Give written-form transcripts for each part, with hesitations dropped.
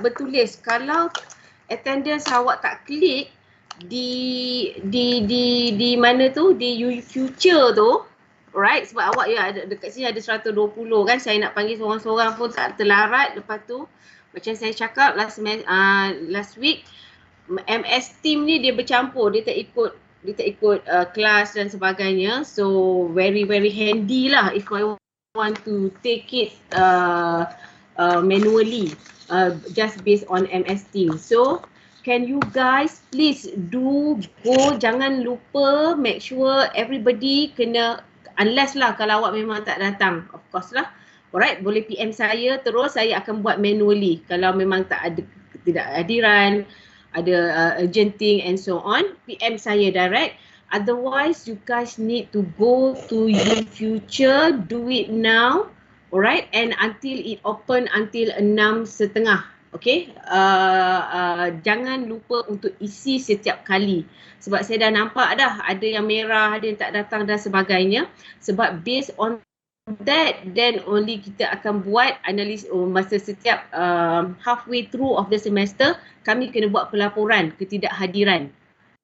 bertulis. Kalau attendance awak tak klik di mana tu, di future tu, alright, sebab awak ya dekat sini ada 120 kan, saya nak panggil seorang-seorang pun tak terlarat. Lepas tu macam saya cakap last week, MS Team ni dia bercampur, dia tak ikut kelas dan sebagainya. So very handy lah if I want to take it manually, just based on MS Team. So can you guys please do go, jangan lupa, make sure everybody kena, unless lah kalau awak memang tak datang, of course lah. Alright, boleh PM saya, terus saya akan buat manually. Kalau memang tidak hadiran, ada urgent thing and so on, PM saya direct. Otherwise, you guys need to go to your future, do it now, alright, and until it open until 6:30. Okay, jangan lupa untuk isi setiap kali. Sebab saya dah nampak dah ada yang merah, ada yang tak datang dan sebagainya. Sebab based on that, then only kita akan buat analis masa setiap halfway through of the semester, kami kena buat pelaporan ketidakhadiran.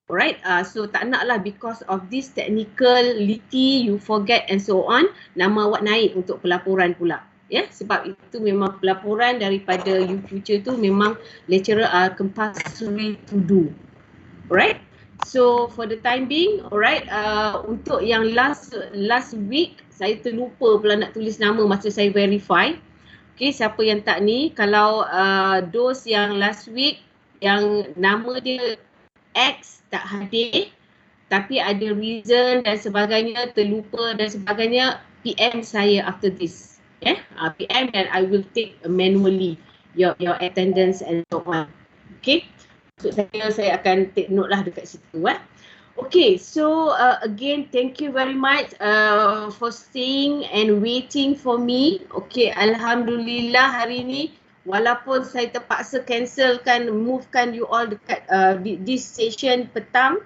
Alright, so tak naklah because of this technicality you forget and so on, nama awak naik untuk pelaporan pula. Ya, sebab itu memang pelaporan daripada you future tu memang lecturer are compulsory to do. Alright, so for the time being, alright, untuk yang last week saya terlupa pula nak tulis nama masa saya verify. Okay, siapa yang tak ni, kalau those yang last week yang nama dia X tak hadir tapi ada reason dan sebagainya, terlupa dan sebagainya, PM saya after this. PM, dan I will take manually your attendance and so on. Okay, so saya akan take note lah dekat situ. Okay, so again, thank you very much for staying and waiting for me. Okay, Alhamdulillah hari ni walaupun saya terpaksa cancelkan, movekan you all dekat this session petang.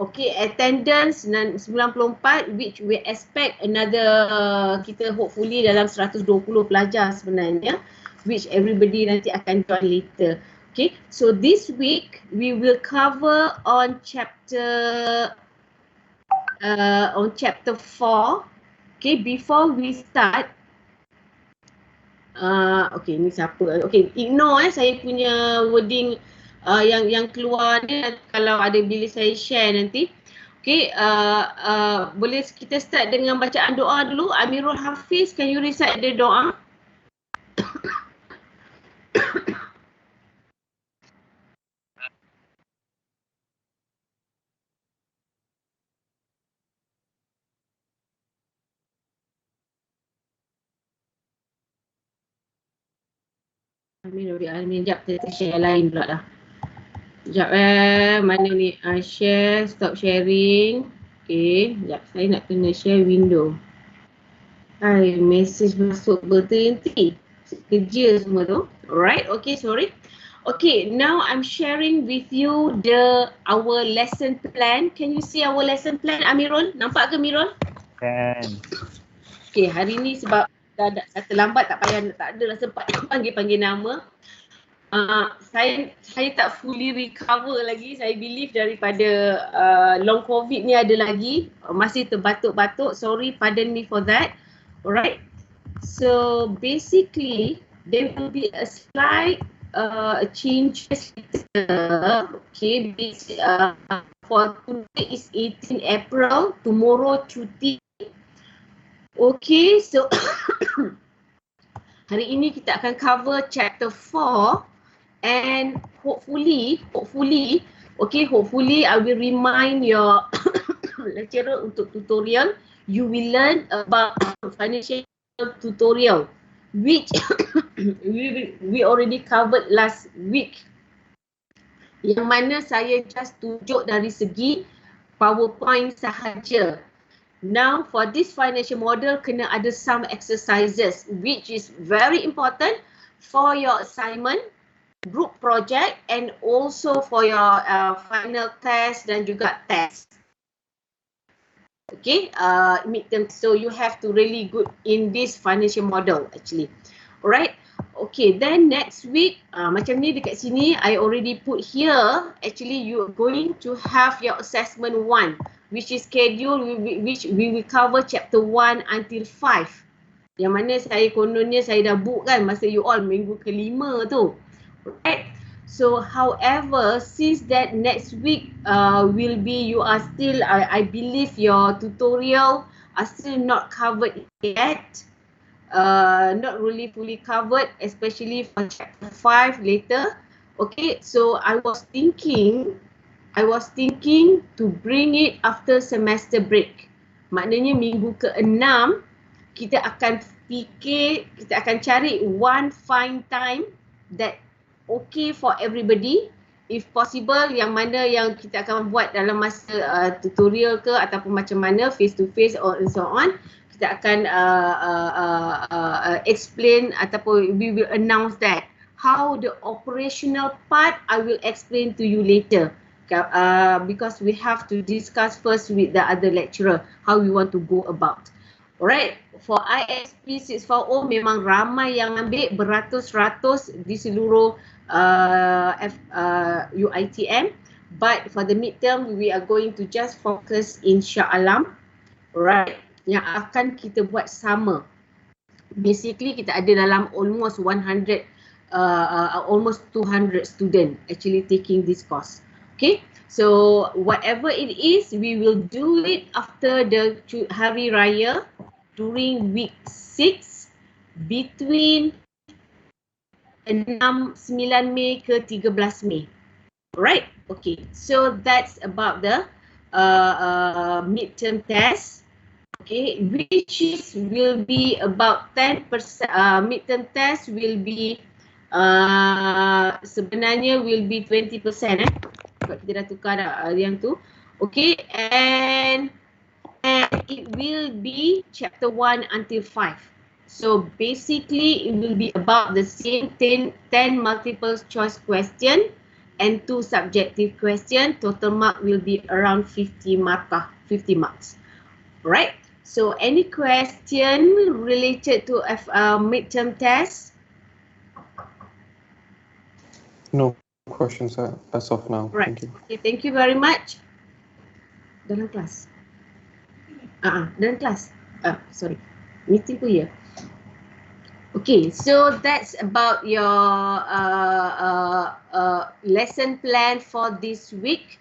Okay, attendance 94, which we expect another, kita hopefully dalam 120 pelajar sebenarnya, which everybody nanti akan join later. Okay, so this week we will cover on chapter 4. Okay, before we start, okay, ni siapa? Okay, ignore saya punya wording yang keluar ni kalau ada bila saya share nanti. Okay, boleh kita start dengan bacaan doa dulu. Amirul Hafiz, can you recite the doa? Amin, sekejap kita share lain pula dah. Sekejap mana ni, share, stop sharing. Okay, sekejap saya nak kena share window. Hai, message masuk berhenti. Kerja semua tu. Alright, okay, sorry. Okay, now I'm sharing with you our lesson plan. Can you see our lesson plan, Amirul? Nampak ke, Amirul? Can. Okay, hari ni sebab dah terlambat, tak adalah sempat panggil nama. Saya tak fully recover lagi. Saya believe daripada long COVID ni ada lagi. Masih terbatuk-batuk. Sorry, pardon me for that. Alright. So basically, there will be a slight changes. Okay, for today is 18 April. Tomorrow cuti. Okay, so hari ini kita akan cover chapter 4 and hopefully I will remind your lecturer untuk tutorial. You will learn about financial tutorial which we already covered last week. Yang mana saya just tunjuk dari segi PowerPoint sahaja. Now for this financial model kena ada some exercises which is very important for your assignment, group project and also for your final test dan juga test. Okay, midterm. So you have to really good in this financial model actually. Alright. Okay, then next week, macam ni dekat sini, I already put here, actually you are going to have your assessment 1, which is scheduled, which we will cover chapter 1 until 5. Yang mana kononnya saya dah book kan masa you all minggu ke-5 tu. Right? So however, since that next week will be, you are still, I believe your tutorial are still not covered yet. Not really fully covered, especially for chapter 5 later. Okay, so I was thinking to bring it after semester break. Maknanya minggu ke-6 kita akan kita akan cari one fine time that okay for everybody. If possible, yang mana yang kita akan buat dalam masa tutorial ke ataupun macam mana, face to face or and so on, kita akan explain ataupun we will announce that. How the operational part I will explain to you later. Because we have to discuss first with the other lecturer how we want to go about. Alright, for ISP640 memang ramai yang ambil, beratus-ratus di seluruh UITM. But for the midterm, we are going to just focus in Shah Alam. Alright, yang akan kita buat sama. Basically, kita ada dalam almost 100, almost 200 student actually taking this course. Okay, so whatever it is, we will do it after the Hari Raya during week 6 between 9 Mei ke 13 Mei. Right? Okay, so that's about the midterm test. Okay, which is will be about 10%. Midterm test will be sebenarnya will be 20%. Kita dah tukar dah yang tu. Okay, and it will be chapter 1 until 5. So basically it will be about the same 10 multiple choice question and 2 subjective question. Total mark will be around 50 marks. Right? So any question related to midterm test? No questions as of now. Right. Thank you. Okay, thank you very much. Dalam kelas. Dalam kelas. Sorry. Meeting pun ya. Okay, so that's about your lesson plan for this week.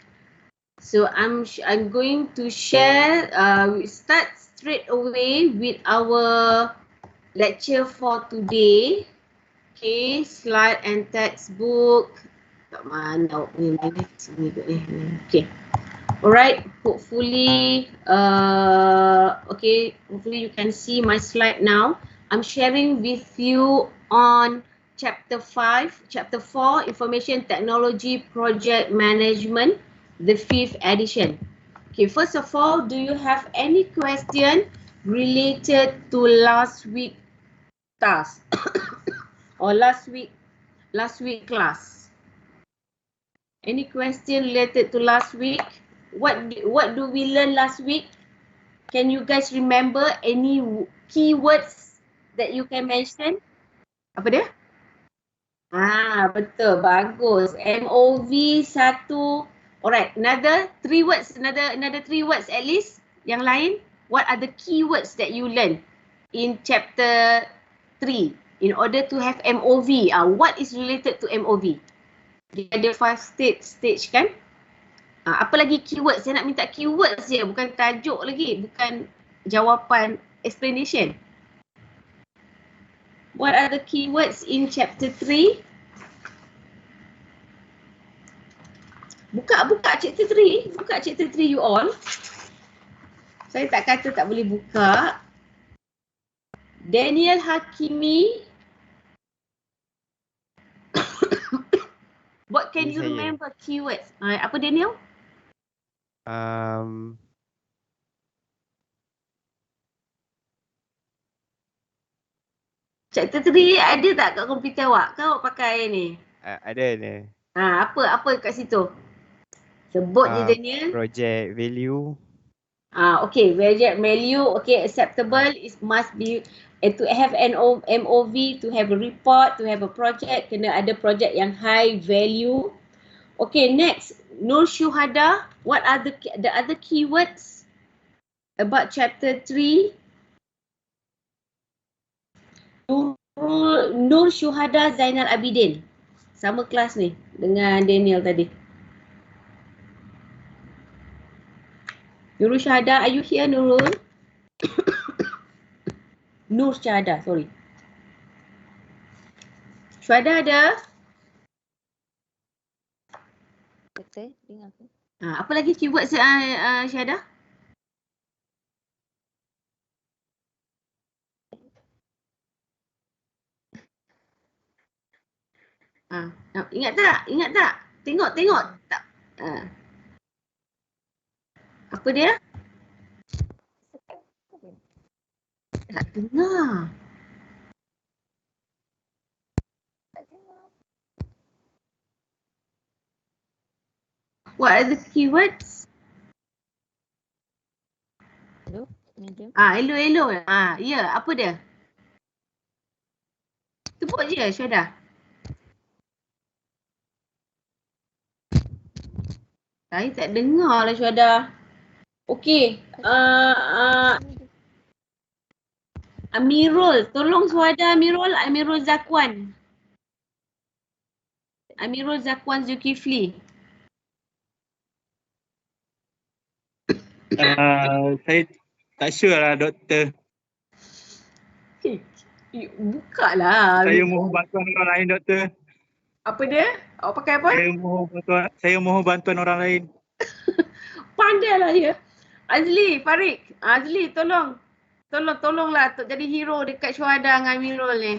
So I'm going to share. We start straight away with our lecture for today. Okay, slide and textbook. Kat mana ni? Okay. Alright, hopefully hopefully you can see my slide now. I'm sharing with you on chapter 4, Information Technology Project Management, the 5th edition. Okay, first of all, do you have any question related to last week task or last week class? Any question related to last week? What do we learn last week? Can you guys remember any keywords that you can mention? Apa dia? Betul, bagus. MOV 1. Alright, another 3 words, another 3 words at least. Yang lain, what are the keywords that you learn in chapter 3 in order to have MOV? What is related to MOV? Dia ada 5 stage kan? Apa lagi keyword? Saya nak minta keyword je, bukan tajuk lagi, bukan jawapan explanation. What are the keywords in chapter 3? Buka chapter 3. Buka chapter 3 you all. Saya tak kata tak boleh buka. Daniel Hakimi. What can you remember keywords? Apa Daniel? Chapter 3 ada tak kat komputer awak? Kau awak pakai ni? Ada ni. Apa kat situ? Sebut je Daniel. Project value. Okay, project value, okay, acceptable, it must be to have an MOV, to have a report, to have a project, kena ada project yang high value. Okay, next, Nur Syuhada, what are the other keywords about chapter 3? Nur Syuhada Zainal Abidin. Sama kelas ni dengan Daniel tadi. Nurul Syahada, are you here Nurul? Nur Syahada, sorry. Syahada ada? Betul, dengar aku. Apa lagi keyword Syahada? Ingat tak? Ingat tak? Tengok. Tak. Apa dia? Tak dengar. What are the keywords? Hello, medium. Hello. Ya, apa dia? Sebut je Syahada. Saya tak dengar lah Syahada. Okey. Amirul, tolong Syahada Amirul Zakwan. Amirul Zakwan Zulkifli. Saya tak sure lah doktor. Buka lah. Saya mohon bantuan orang lain doktor. Apa dia? Awak pakai apa? Saya mohon bantuan orang lain. Pandailah dia. Azli, Farid. Azli, tolonglah untuk jadi hero dekat Syuhada dengan Amirul ni.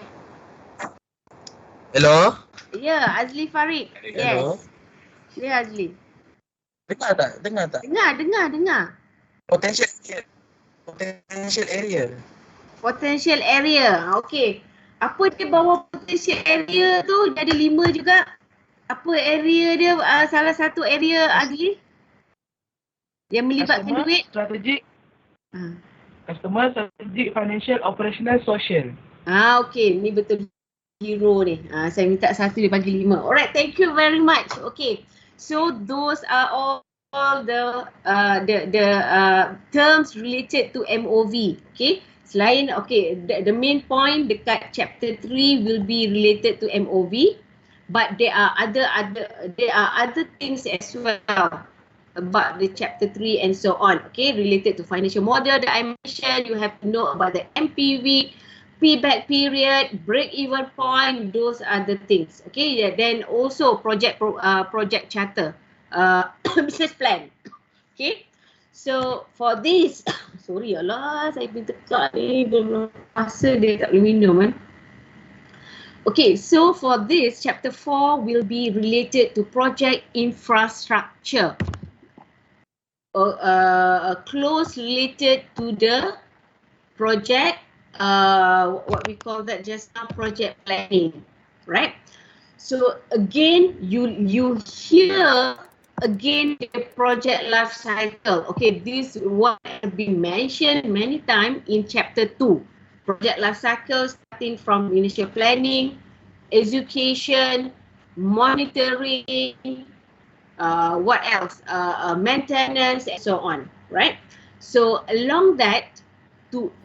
Hello? Ya, Azli Farid. Hello? Yes. Ya, Azli. Dengar tak? Dengar. Potential area. Potential area. Okey. Apa dia bawah potential area tu? Jadi 5 juga. Apa area dia? Salah satu area Azli? Yang melibatkan duit? Strategic. Customer, strategic, financial, operational, social. Okey. Ni betul hero ni. Saya minta satu dia bagi 5. Alright, thank you very much. Okay. So those are all the terms related to MOV. Okay. Selain the main point dekat chapter 3 will be related to MOV, but there are other things as well about the chapter 3 and so on. Okay, related to financial model that I mentioned. You have to know about the MPV, payback period, break-even point. Those are the things. Okay, then also project charter, business plan. Okay, so for this, sorry Allah, saya pergi tekak ni, belum rasa dia tak boleh minum kan. Okay, so for this, chapter 4 will be related to project infrastructure. Close related to the project, what we call that just now, project planning, right? So again, you hear again the project life cycle. Okay, this what has been mentioned many times in chapter 2. Project life cycle starting from initial planning, execution, monitoring, what else? Maintenance and so on, right? So along that,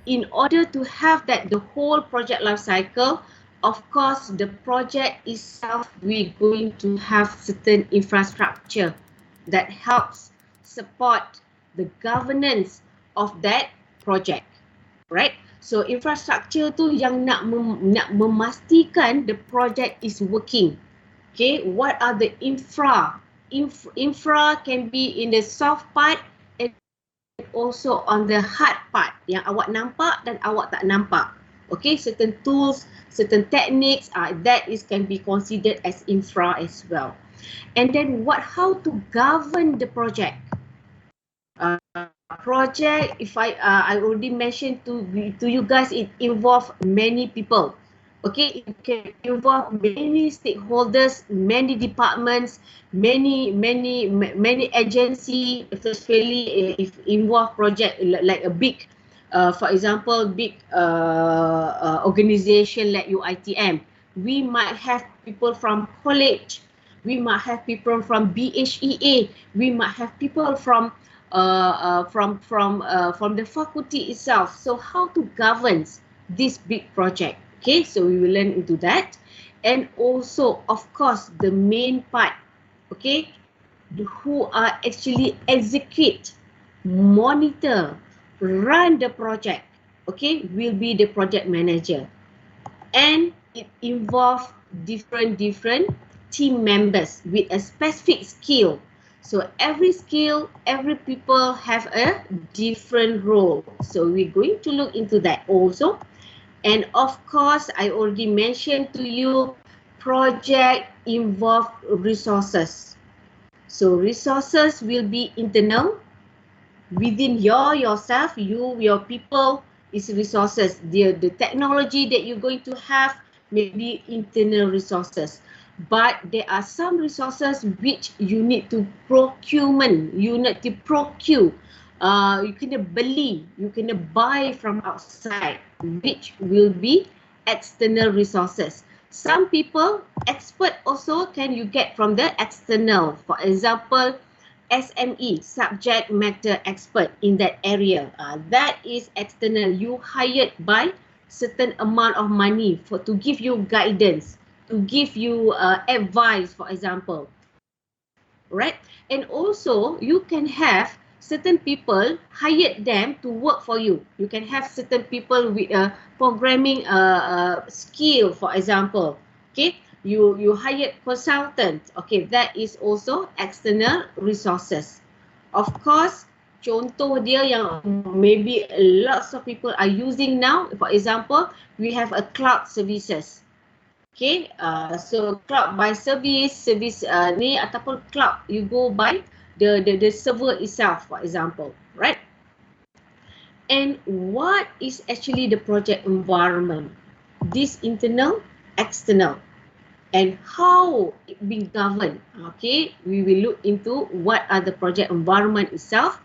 in order to have that the whole project life cycle, of course, the project itself, we're going to have certain infrastructure that helps support the governance of that project, right? So infrastructure tu yang nak memastikan the project is working. Okay, what are the infra can be in the soft part and also on the hard part yang awak nampak dan awak tak nampak. Okay, certain tools, certain techniques that can be considered as infra as well. And then how to govern the project. Project, if I already mentioned to you guys, it involves many people. Okay, it can involve many stakeholders, many departments, many agency, especially if involve project like a big, for example, big organization like UITM. We might have people from college, we might have people from BHEA, we might have people from the faculty itself. So how to govern this big project? Okay, so we will learn into that. And also, of course, the main part, okay, who are actually execute, monitor, run the project, okay, will be the project manager. And it involves different team members with a specific skill. So every skill, every people have a different role. So we're going to look into that also. And of course, I already mentioned to you, project involve resources. So resources will be internal. Within yourself, your people is resources. The technology that you're going to have may be internal resources. But there are some resources which you need to procurement. You need to procure. You can beli, you can buy from outside, which will be external resources. Some people, expert also can you get from the external. For example, SME, subject matter expert in that area. That is external. You hired by certain amount of money to give you guidance, to give you advice, for example. Right? And also, you can have certain people hired them to work for you. You can have certain people with a programming skill, for example. Okay, you hired consultant. Okay, that is also external resources. Of course, contoh dia yang maybe lots of people are using now. For example, we have a cloud services. Okay, so cloud by service ni ataupun cloud you go by the server itself, for example, right? And what is actually the project environment? This internal, external, and how it being governed. Okay, we will look into what are the project environment itself,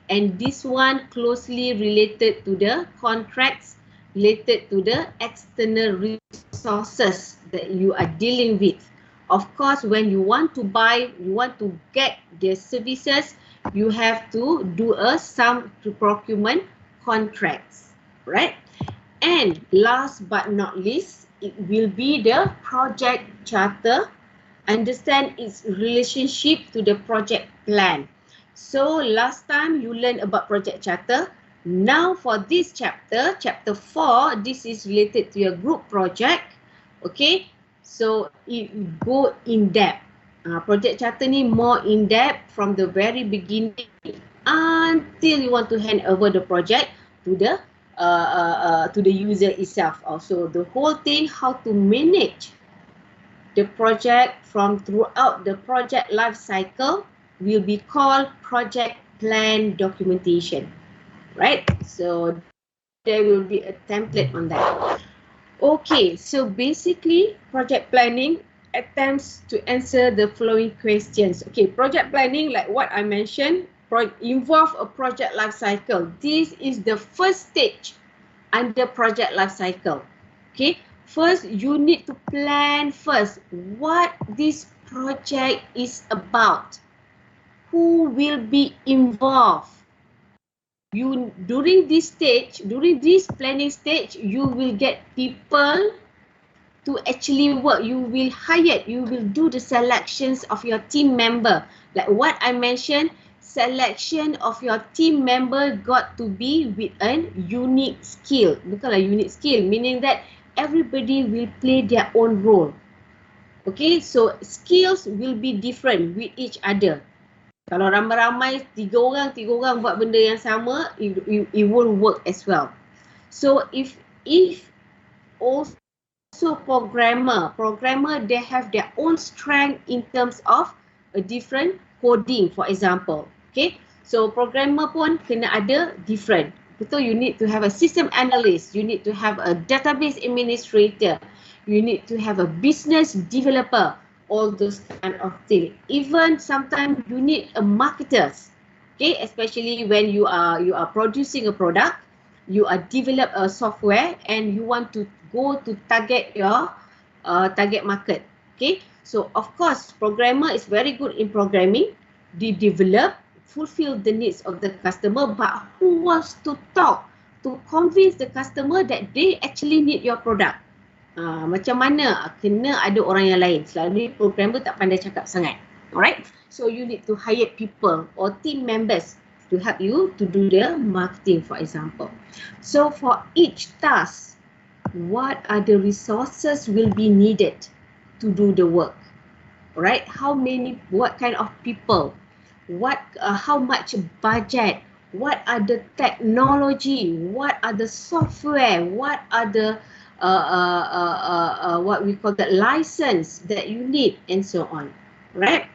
and this one closely related to the contracts, related to the external resources that you are dealing with. Of course, when you want to buy, you want to get the services, you have to do some procurement contracts, right? And last but not least, it will be the project charter. Understand its relationship to the project plan. So last time you learned about project charter. Now for this chapter, chapter 4, this is related to your group project. Okay, so it go in depth. Project charter ni more in depth from the very beginning until you want to hand over the project to the user itself. Also the whole thing, how to manage the project from throughout the project life cycle will be called project plan documentation, right? So there will be a template on that. Okay, so basically project planning attempts to answer the following questions. Okay, project planning, like what I mentioned, involve a project life cycle. This is the first stage under project life cycle. Okay, first you need to plan first what this project is about. Who will be involved? You during this planning stage, you will get people to actually work. You will hire, you will do the selections of your team member. Like what I mentioned, selection of your team member got to be with a unique skill. Bukanlah unique skill, meaning that everybody will play their own role. Okay, so skills will be different with each other. Kalau ramai-ramai, tiga orang buat benda yang sama, it won't work as well. So if also programmer, they have their own strength in terms of a different coding, for example. Okay, so programmer pun kena ada different. Betul, you need to have a system analyst, you need to have a database administrator, You need to have a business developer, all those kind of things. Even sometimes you need a marketers, okay, especially when you are producing a product, you are develop a software and you want to go to target your target market. Okay, so of course programmer is very good in programming. They develop, fulfill the needs of the customer, but who wants to talk to convince the customer that they actually need your product? Macam mana? Kena ada orang yang lain. Selalu programmer tak pandai cakap sangat. Alright, so you need to hire people or team members to help you to do the marketing, for example. So for each task, what are the resources will be needed to do the work? Right? How many, what kind of people, what, how much budget, what are the technology, what are the software, what are the what we call the license that you need, and so on, right?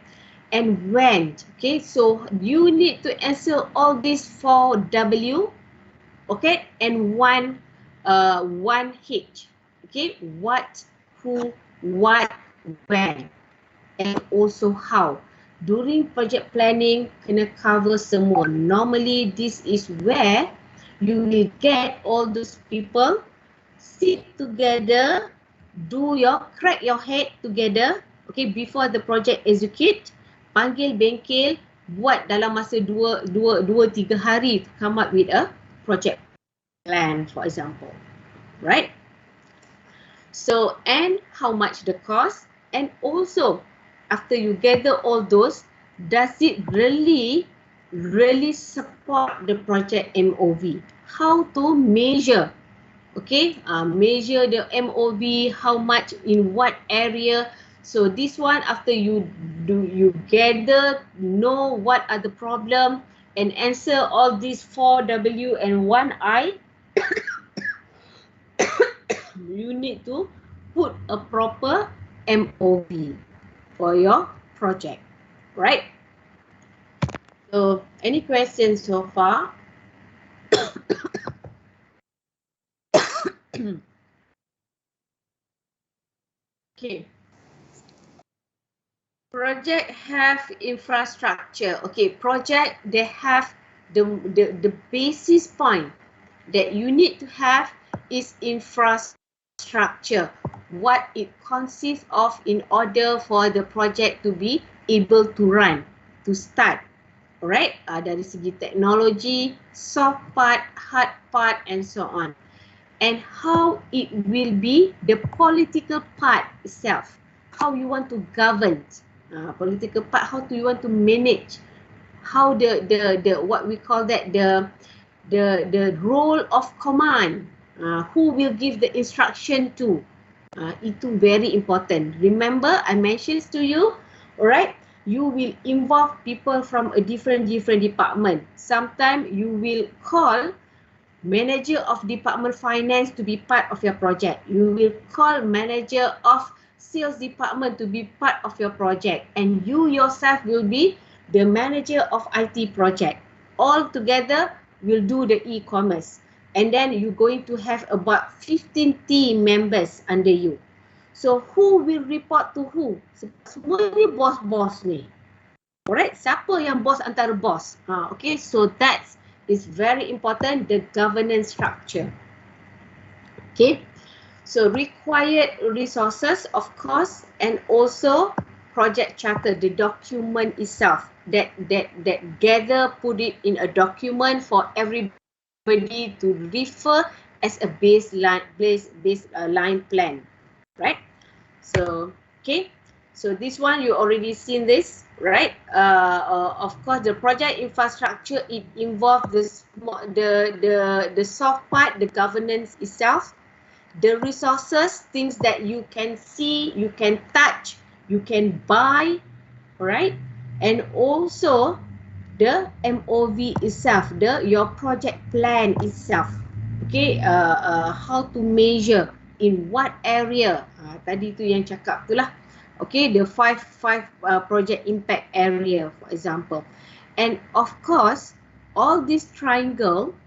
And when, okay, so you need to answer all these 4 W, okay, and one H, okay, what, who, what, when, and also how. During project planning, kena cover semua. Normally, this is where you will get all those people sit together, crack your head together, okay, before the project execute, panggil bengkel, buat dalam masa 2-3 hari to come up with a project plan, for example, right? So, and how much the cost, and also after you gather all those, does it really support the project MOV? How to measure? Okay, measure the MOV, how much in what area. So this one, after you gather, know what are the problem and answer all these 4 W and 1 I, you need to put a proper MOV for your project, right? So any questions so far? Okay. Project have infrastructure. Okay, project, they have the basis point that you need to have is infrastructure. What it consists of in order for the project to be able to run, to start. Alright, dari segi teknologi, soft part, hard part, and so on. And how it will be the political part itself. How you want to govern. Political part, how do you want to manage? How the what we call that, the role of command, who will give the instruction to, itu very important. Remember, I mentioned to you, alright, you will involve people from a different department. Sometimes you will call manager of department finance to be part of your project. You will call manager of sales department to be part of your project, and you yourself will be the manager of IT project. All together will do the e-commerce, and then you're going to have about 15 team members under you. So who will report to who? Semua ni bos-bos ni. Alright, siapa yang bos antara bos? Okay, so that is very important, the governance structure. Okay. So required resources, of course, and also project charter, the document itself, that gather, put it in a document for everybody to refer as a baseline plan, right? So okay, so this one you already seen this, right? Of course, the project infrastructure, it involves the soft part, the governance itself. The resources, things that you can see, you can touch, you can buy, right? And also the MOV itself, your project plan itself. Okay, how to measure in what area? Tadi tu yang cakap tu lah. Okay, the five project impact area, for example. And of course, all this triangle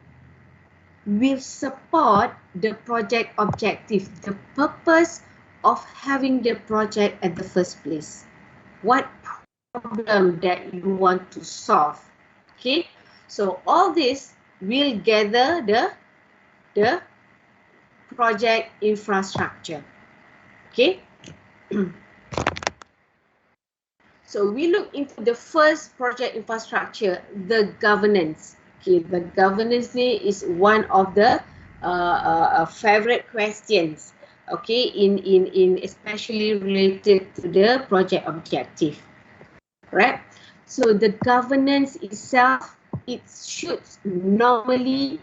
will support the project objective, the purpose of having the project at the first place. What problem that you want to solve. Okay, so all this will gather the project infrastructure. Okay. So we look into the first project infrastructure, the governance. Okay, the governance is one of the favorite questions. Okay, in especially related to the project objective, right? So the governance itself, it should normally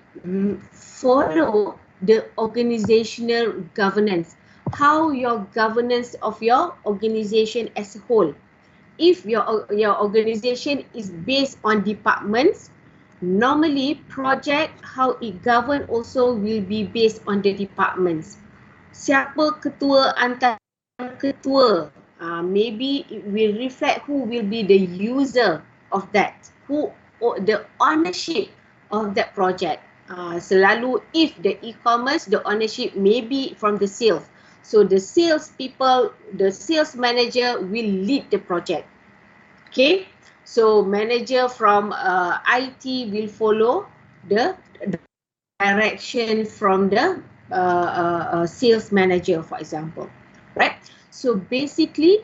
follow the organizational governance. How your governance of your organization as a whole. If your organization is based on departments, normally project how it govern also will be based on the departments. Siapa ketua antara ketua, maybe it will reflect who will be the user of that, who or the ownership of that project. Selalu if the e-commerce, the ownership may be from the sales. So the sales people, the sales manager will lead the project. Okay, so manager from IT will follow the direction from the sales manager, for example, right? So basically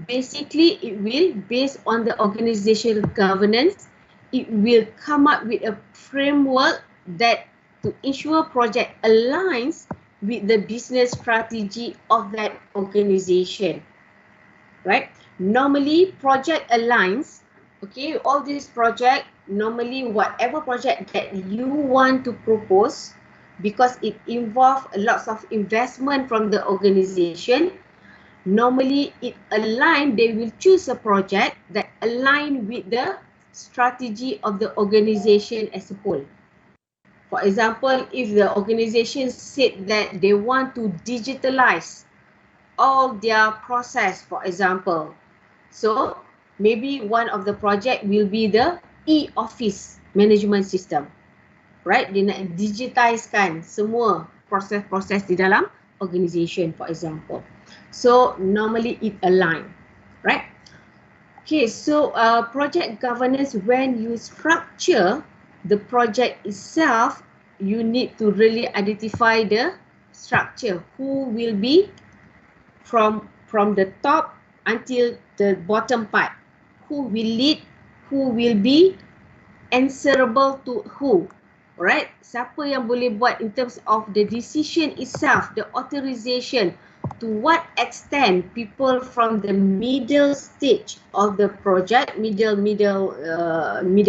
it will based on the organizational governance. It will come up with a framework that to ensure project aligns with the business strategy of that organization, right? Normally project aligns, okay, all these project, normally whatever project that you want to propose, because it involves a lot of investment from the organization, normally it align, they will choose a project that align with the strategy of the organization as a whole. For example, if the organization said that they want to digitalize all their process, for example, so maybe one of the project will be the e-office management system, right? Dia nak digitizekan semua proses-proses di dalam organization, for example. So normally it align, right? Okay, so project governance, when you structure the project itself, you need to really identify the structure, who will be from the top until the bottom part, who will lead, who will be answerable to who, right? Siapa yang boleh buat in terms of the decision itself, the authorization, to what extent people from the middle stage of the project, middle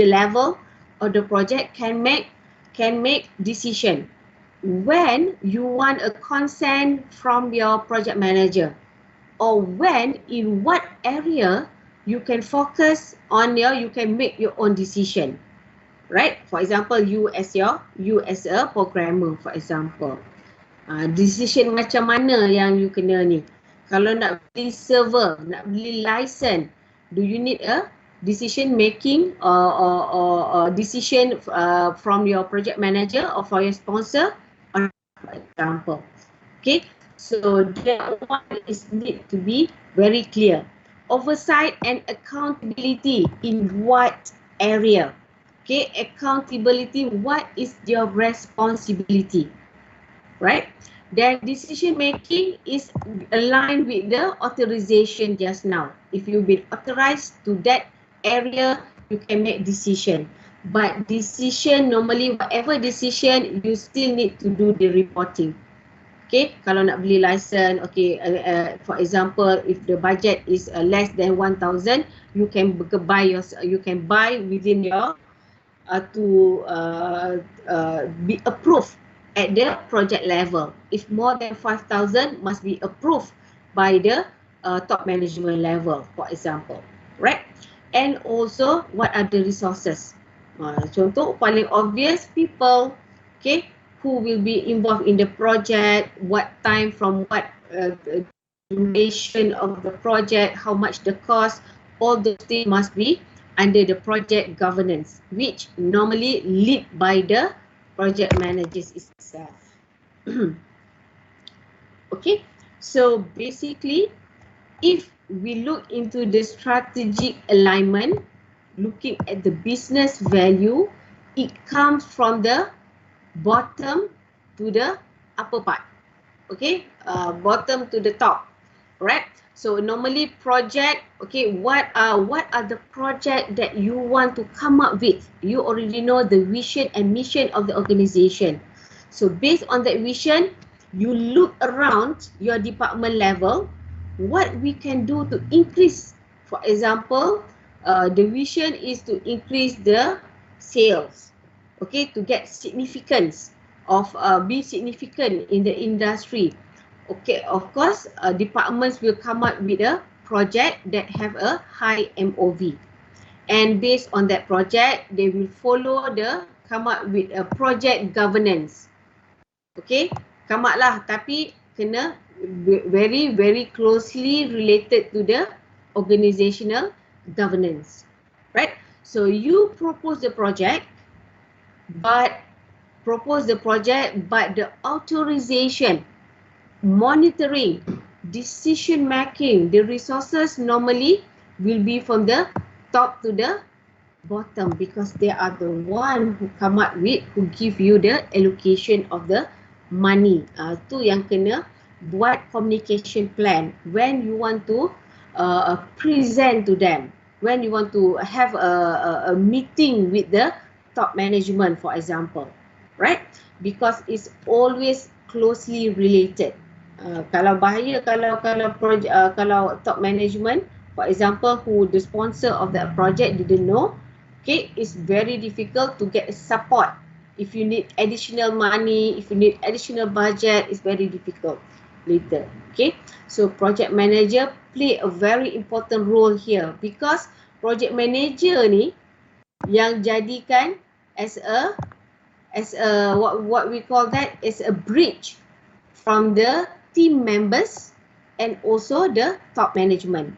level of the project can make decision. When you want a consent from your project manager, or when, in what area you can focus on you can make your own decision, right? For example, you as a programmer, for example, decision macam mana yang you kena ni. Kalau nak beli server, nak beli license, do you need a decision making or decision from your project manager or for your sponsor, for example. Okay, so that one is need to be very clear. Oversight and accountability in what area? Okay, accountability, what is your responsibility, right? Then decision making is aligned with the authorization just now. If you've been authorized to that area, you can make decision. But decision, normally whatever decision, you still need to do the reporting. Okay, kalau nak beli license, okay, for example, if the budget is less than 1,000, you can buy within your to be approved at the project level. If more than 5,000, must be approved by the top management level, for example, right? And also, what are the resources? Contoh paling obvious, people, okay, who will be involved in the project, what time, from what duration of the project, how much the cost, all those things must be under the project governance, which normally lead by the project managers itself. Okay, So basically, if we look into the strategic alignment, looking at the business value, it comes from the bottom to the upper part. Okay, bottom to the top, right? So normally project, okay, what are the project that you want to come up with? You already know the vision and mission of the organization. So based on that vision, you look around your department level, what we can do to increase. For example, the vision is to increase the sales, okay, to get significance of be significant in the industry. Okay, of course, departments will come up with a project that have a high MOV, and based on that project, they will come up with a project governance. Okay, come up lah, tapi kena very closely related to the organizational governance, right? So you propose the project, but the authorization, monitoring, decision making, the resources normally will be from the top to the bottom, because they are the one who come up with, who give you the allocation of the money. Tu yang kena buat communication plan when you want to present to them, when you want to have a meeting with the top management, for example, right? Because it's always closely related. Kalau bahaya, kalau top management, for example, who the sponsor of that project didn't know, okay, it's very difficult to get support. If you need additional money, if you need additional budget, it's very difficult later. Okay, so project manager play a very important role here, because project manager ni yang jadikan as a what we call that, is a bridge from the team members and also the top management.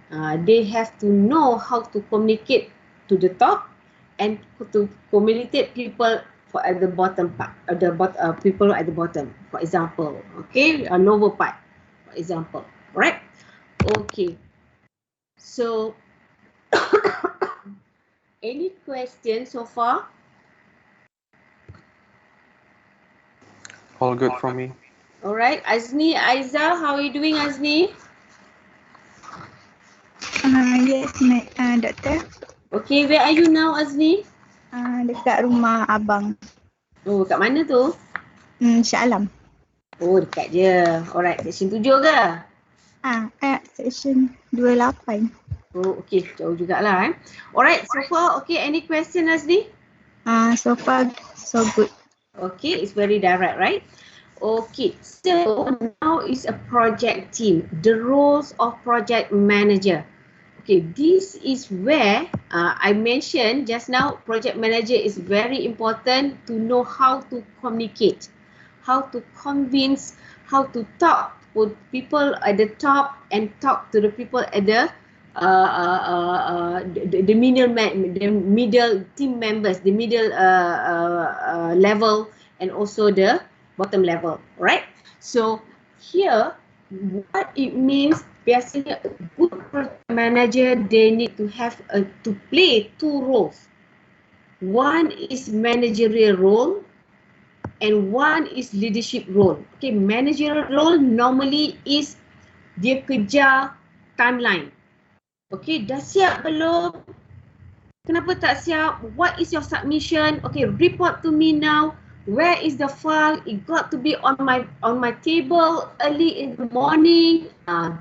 They have to know how to communicate to the top and to communicate people at the bottom part, people at the bottom, for example, okay, a lower part, for example, right? Okay, so any questions so far? All good from me. All right, Azni, Aiza, how are you doing, Azni? Yes, Doktor. Okay, where are you now, Azni? Dekat rumah abang. Oh, kat mana tu? Shah Alam. Oh, dekat je. Alright, section 7 ke? Section 28. Oh, okay, jauh jugalah. Alright, so far, okay, any question, Azni? So far, so good. Okay, it's very direct, right? Okay, so now is a project team, the roles of project manager. Okay, this is where I mentioned just now, project manager is very important to know how to communicate, how to convince, how to talk with people at the top and talk to the people at the middle team members, the middle level, and also the bottom level, right? So here, what it means, biasanya a good project manager, they need to have to play two roles. One is managerial role and one is leadership role. Okay, managerial role normally is dia kejar timeline. Okay, dah siap belum? Kenapa tak siap? What is your submission? Okay, report to me now. Where is the file? It got to be on my table early in the morning.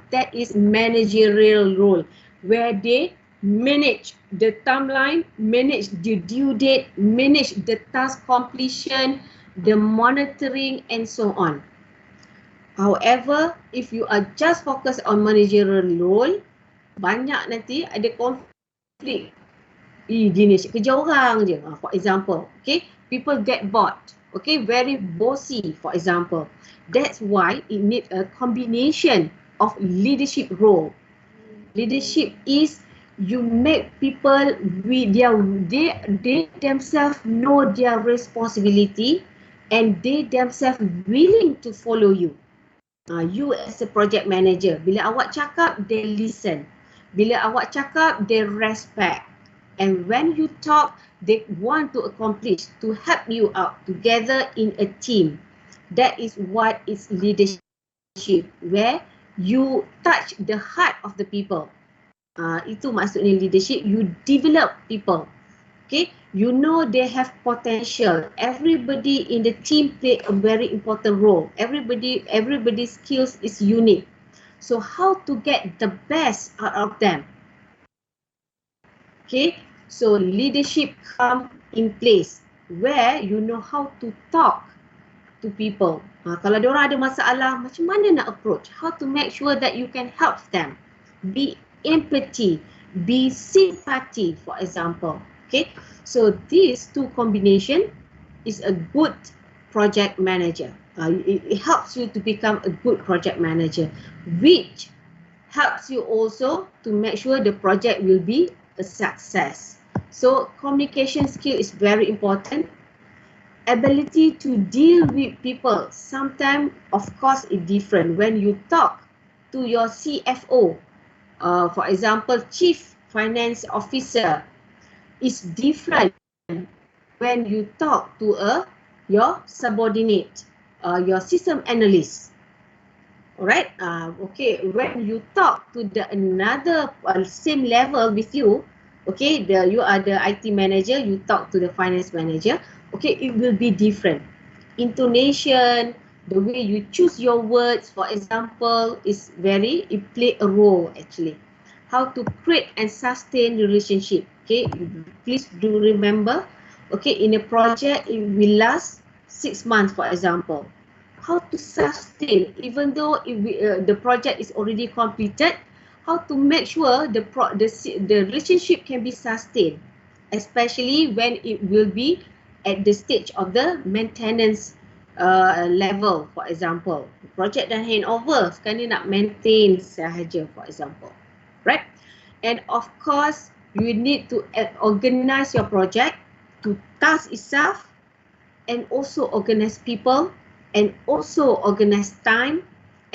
That is managerial role, where they manage the timeline, manage the due date, manage the task completion, the monitoring, and so on. However, if you are just focused on managerial role, banyak nanti ada konflik. Dia ni kerja orang je, for example, okay, people get bored, okay, very bossy, for example. That's why it need a combination of leadership role. Leadership is you make people with they themselves know their responsibility and they themselves willing to follow you. You as a project manager, bila awak cakap, they listen. Bila awak cakap, they respect. And when you talk, they want to accomplish, to help you out together in a team. That is what is leadership, where you touch the heart of the people. Itu maksudnya leadership. You develop people. Okay, you know they have potential. Everybody in the team play a very important role. Everybody's skills is unique. So how to get the best out of them? Okay, so leadership come in place where you know how to talk to people. Kalau diorang ada masalah, macam mana nak approach? How to make sure that you can help them? Be empathy, be sympathy, for example. Okay, so these two combination is a good project manager. It helps you to become a good project manager, which helps you also to make sure the project will be a success. So communication skill is very important. Ability to deal with people, sometimes of course it's different when you talk to your CFO, for example Chief Finance Officer, is different when you talk to your subordinate, your system analyst. Alright, okay, when you talk to the another same level with you, okay, you are the IT manager, you talk to the finance manager, okay, it will be different. Intonation, the way you choose your words, for example, it play a role actually. How to create and sustain relationship, okay, please do remember, okay, in a project it will last 6 months, for example. How to sustain, even though the project is already completed, how to make sure the relationship can be sustained, especially when it will be at the stage of the maintenance level, for example. Project dah hand over, sekarang ni nak maintain sahaja, for example. Right? And of course, you need to organize your project to task itself, and also organize people, and also organize time,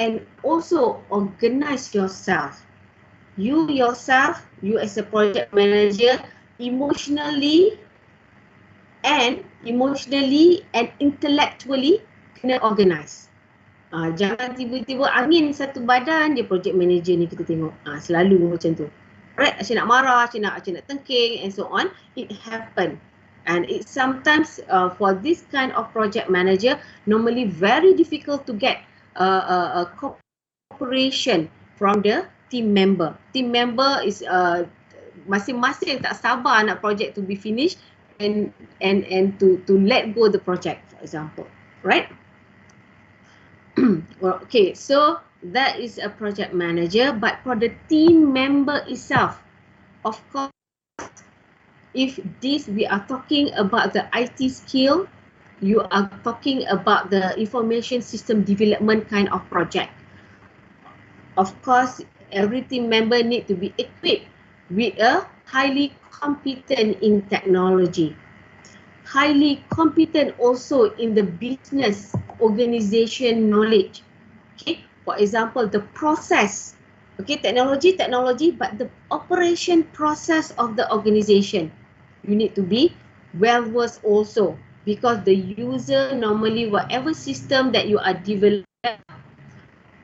and also organize yourself. You yourself, you as a project manager, emotionally and intellectually kena organize. Jangan tiba-tiba angin satu badan dia project manager ni, kita tengok selalu macam tu. Right, asyik nak marah, asyik nak tengking and so on. It happen. And it sometimes for this kind of project manager, normally very difficult to get a cooperation from the team member. Team member is masing-masing tak sabar nak project to be finished and to let go the project, for example, right? Well, okay, so that is a project manager, but for the team member itself, of course, if we are talking about the IT skill, you are talking about the information system development kind of project. Of course, every team member need to be equipped with a highly competent in technology, highly competent also in the business organization knowledge. Okay, for example, the process. Okay, technology, but the operation process of the organization, you need to be well versed also, because the user normally, whatever system that you are developing,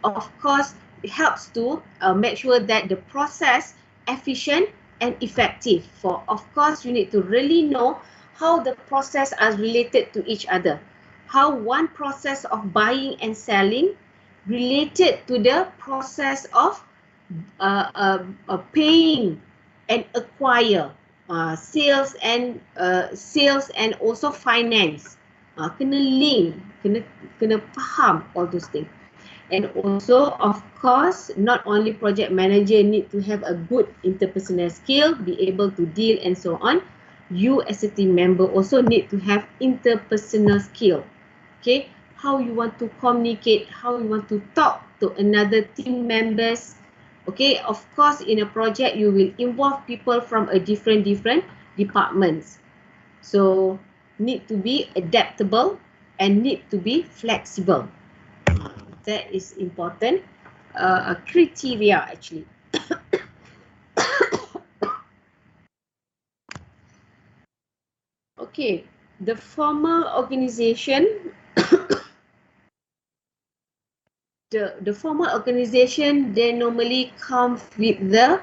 of course, it helps to make sure that the process efficient and effective. For of course, you need to really know how the process are related to each other, how one process of buying and selling related to the process of paying and acquire, sales and also finance. Kena link, kena faham all those things. And also, of course, not only project manager need to have a good interpersonal skill, be able to deal and so on. You as a team member also need to have interpersonal skill. Okay, how you want to communicate, how you want to talk to another team members. Okay, of course, in a project you will involve people from a different departments. So need to be adaptable and need to be flexible. That is important criteria actually. Okay, the formal organization, the formal organization, they normally come with the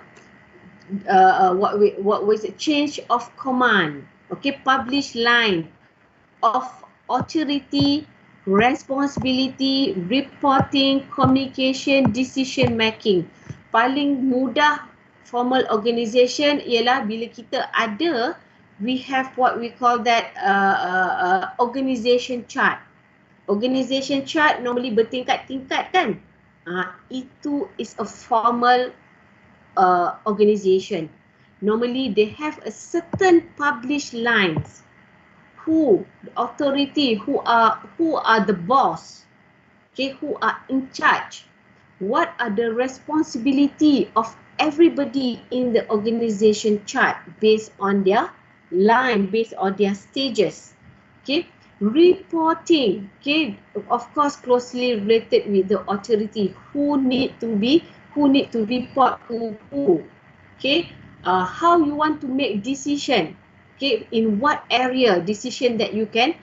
what was it? Change of command. Okay, publish line of authority, responsibility, reporting, communication, decision making. Paling mudah formal organisation ialah bila kita ada, we have what we call that organisation chart. Organisation chart normally bertingkat-tingkat kan? Itu is a formal organisation. Normally they have a certain published lines. Who the authority, who are the boss, okay, who are in charge, what are the responsibility of everybody in the organization chart based on their line, based on their stages. Okay, reporting, okay, of course closely related with the authority, who need to report to who. Okay, how you want to make decision. Okay, in what area decision that you can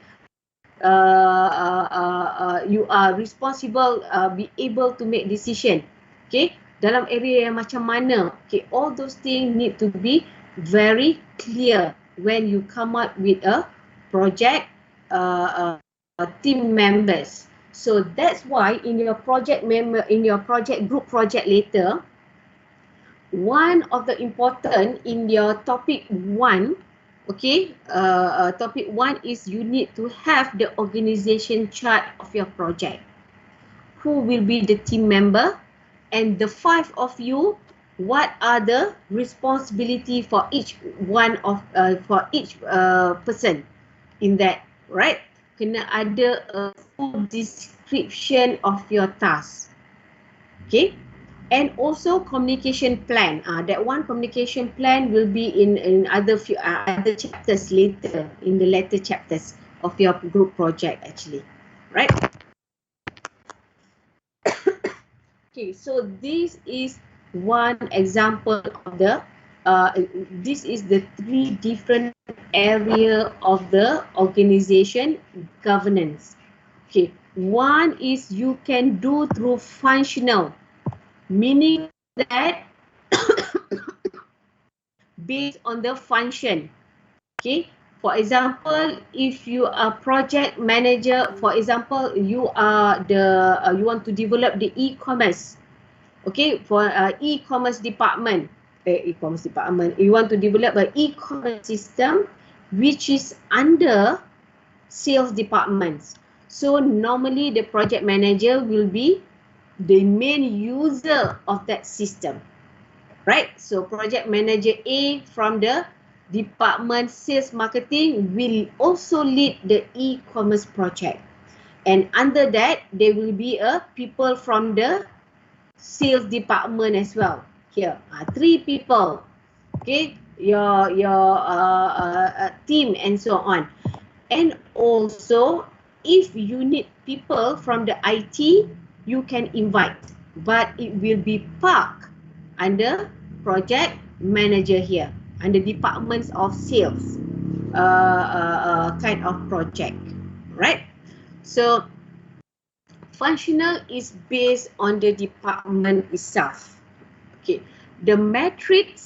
you are responsible, be able to make decision. Okay, dalam area yang macam mana. Okay, all those things need to be very clear when you come up with a project team members. So that's why in your project group project later, one of the important in your topic 1, okay, topic 1 is you need to have the organization chart of your project. Who will be the team member, and the 5 of you, what are the responsibility for each one of person in that, right? Kena ada a full description of your task. Okay. And also communication plan. That one communication plan will be in other chapters later, in the later chapters of your group project actually, right? Okay, so this is one example of the this is the 3 different area of the organization governance. Okay, one is you can do through functional, meaning that based on the function. Okay, for example, if you are project manager, for example, you are you want to develop the e-commerce. Okay, for e-commerce department, you want to develop an e-commerce system which is under sales departments. So normally the project manager will be the main user of that system, right? So project manager A from the department sales marketing will also lead the e-commerce project, and under that there will be a people from the sales department as well. Here, 3 people. Okay, your team and so on. And also, if you need people from the IT, you can invite, but it will be parked under project manager here, under departments of sales kind of project, right? So functional is based on the department itself. Okay, the metric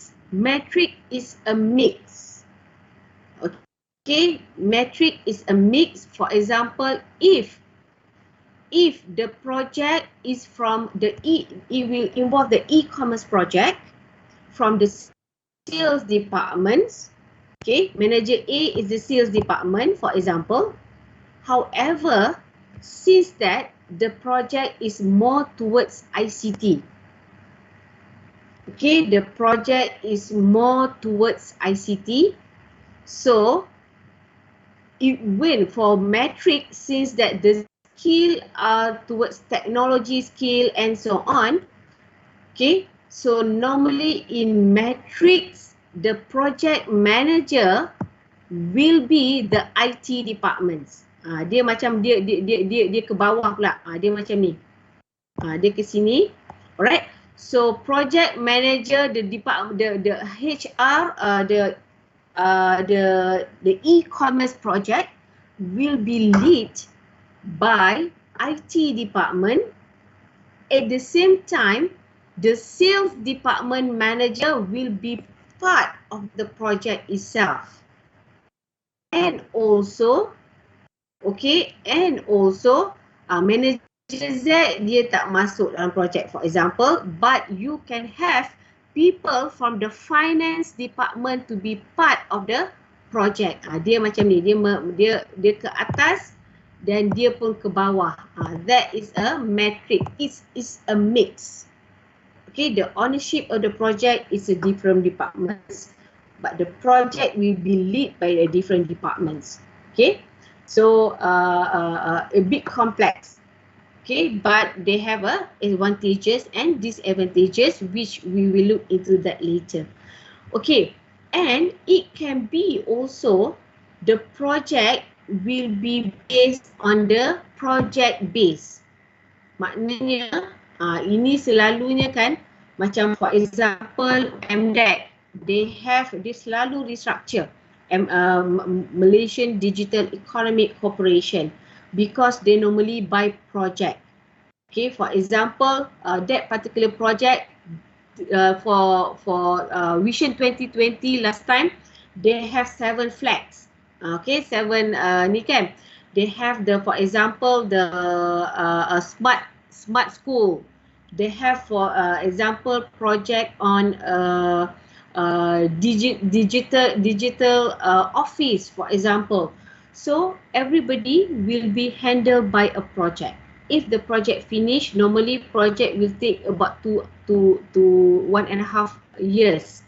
is a mix. Okay, metric is a mix. For example, if the project is from the it will involve the e-commerce project from the sales departments. Okay, manager A is the sales department, for example. However, since that the project is more towards ICT. Okay, the project is more towards ICT. So it will for metric, since that the skill are towards technology skill and so on. Okay, so normally in metrics, the project manager will be the IT departments. Dia macam dia ke bawah pula. Dia macam ni. Dia ke sini. Alright. So project manager, the department, the HR, the e-commerce project will be led by IT department. At the same time, the sales department manager will be part of the project itself. And also, manager Z dia tak masuk dalam project, for example, but you can have people from the finance department to be part of the project. Dia macam ni, dia ke atas dan dia pun ke bawah. That is a matrix. It's a mix. Okay, the ownership of the project is a different departments, but the project will be led by the different departments. Okay, so a bit complex. Okay, but they have advantages and disadvantages, which we will look into that later. Okay, and it can be also the project will be based on the project base. Maknanya ini selalunya kan, macam for example MDEC, they selalu restructure Malaysian Digital Economic Corporation, because they normally buy project. Okay, for example, that particular project for Vision 2020 last time, they have 7 flags. Okay, 7 ni kan. They have for example, the smart school. They have, for example, project on digital office, for example. So everybody will be handled by a project. If the project finish, normally project will take about 2 to 1.5 years.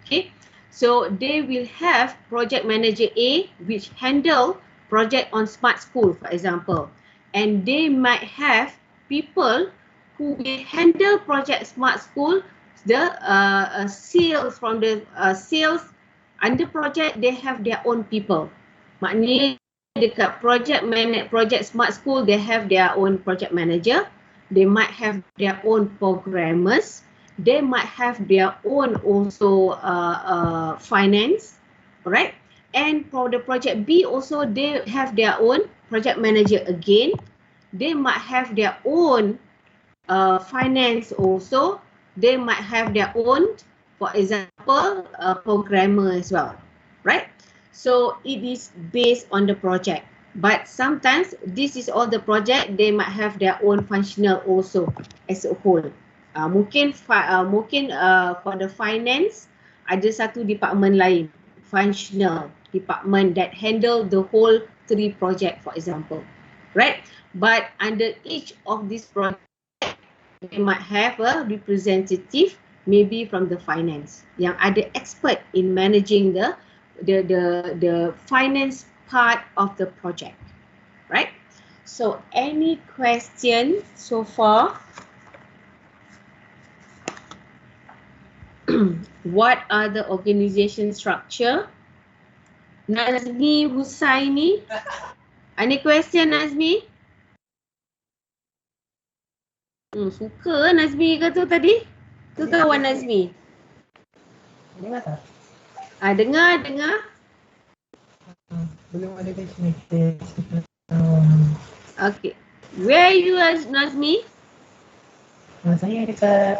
Okay, so they will have project manager A, which handle project on smart school, for example, and they might have people who will handle project smart school, the sales from the sales under project, they have their own people. Maknanya dekat project smart school, they have their own project manager, they might have their own programmers, they might have their own also finance, alright. And for the project B also, they have their own project manager again, they might have their own finance also, they might have their own, for example, programmer as well, right? So it is based on the project, but sometimes this is all the project, they might have their own functional also as a whole. Mungkin for the finance ada satu department lain, functional department that handle the whole 3 project, for example, right? But under each of these projects, they might have a representative, maybe from the finance, yang ada expert in managing the finance part of the project, right? So any question so far? What are the organization structure? Nazmi Husaini, any question, Nazmi? Suka Nazmi ke tu tadi? Tu kawan Nazmi. Dengar tak? Dengar. Belum ada destination. Okay. Where you are, Nazmi? Saya dekat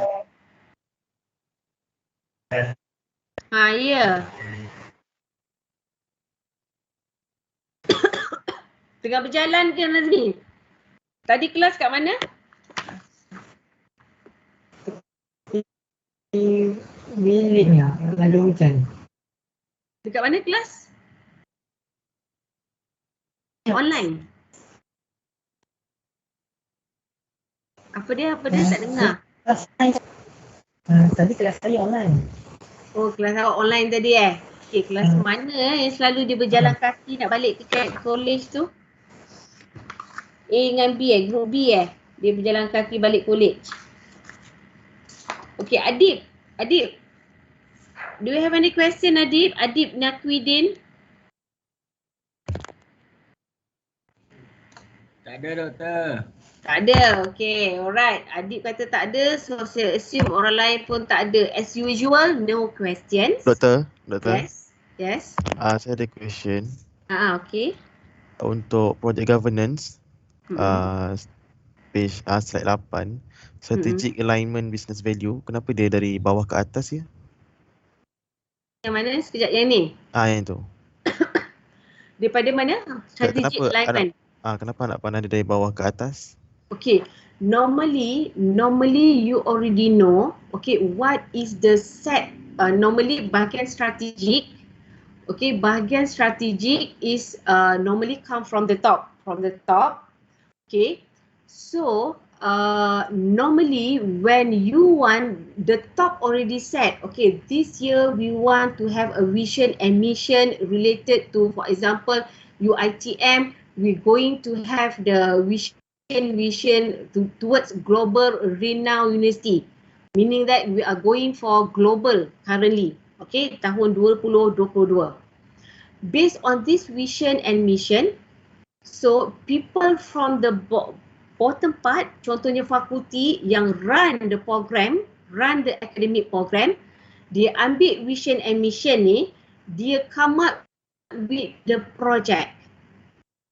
Ya. Tengah berjalan ke, Nazmi? Tadi kelas kat mana? di biliknya, lalu hujan. Dekat mana kelas? Online. Apa dia tak dengar? Kelas saya. Tadi kelas saya online. Oh, kelas awak online tadi Okay, kelas mana yang selalu dia berjalan kaki nak balik ke college tu? A dengan B group B dia berjalan kaki balik college. Okay, Adib. Do you have any question, Adib? Adib Nakwidin? Tak ada doktor. Tak ada. Okay, alright. Adib kata tak ada, so saya assume orang lain pun tak ada. As usual, no questions. Doktor. Yes. Yes. Saya ada question. Okay. Untuk project governance, Mm-mm. page slide 8, strategic alignment business value, kenapa dia dari bawah ke atas ya? Yang mana? Sekejap, yang ni. Yang tu. Daripada mana? Strategic alignment. Kenapa nak pandang dia dari bawah ke atas? Okay, normally you already know, okay, what is the set, normally bahagian strategic, okay, bahagian strategic is normally come from the top, okay. So, normally when you want, the top already set, okay, this year we want to have a vision and mission related to, for example, UITM, we're going to have the vision towards global renowned university, meaning that we are going for global currently, okay, tahun 2022. Based on this vision and mission, so people from the bottom part, contohnya fakulti yang run the program, run the academic program, dia ambil vision and mission ni, dia come up with the project.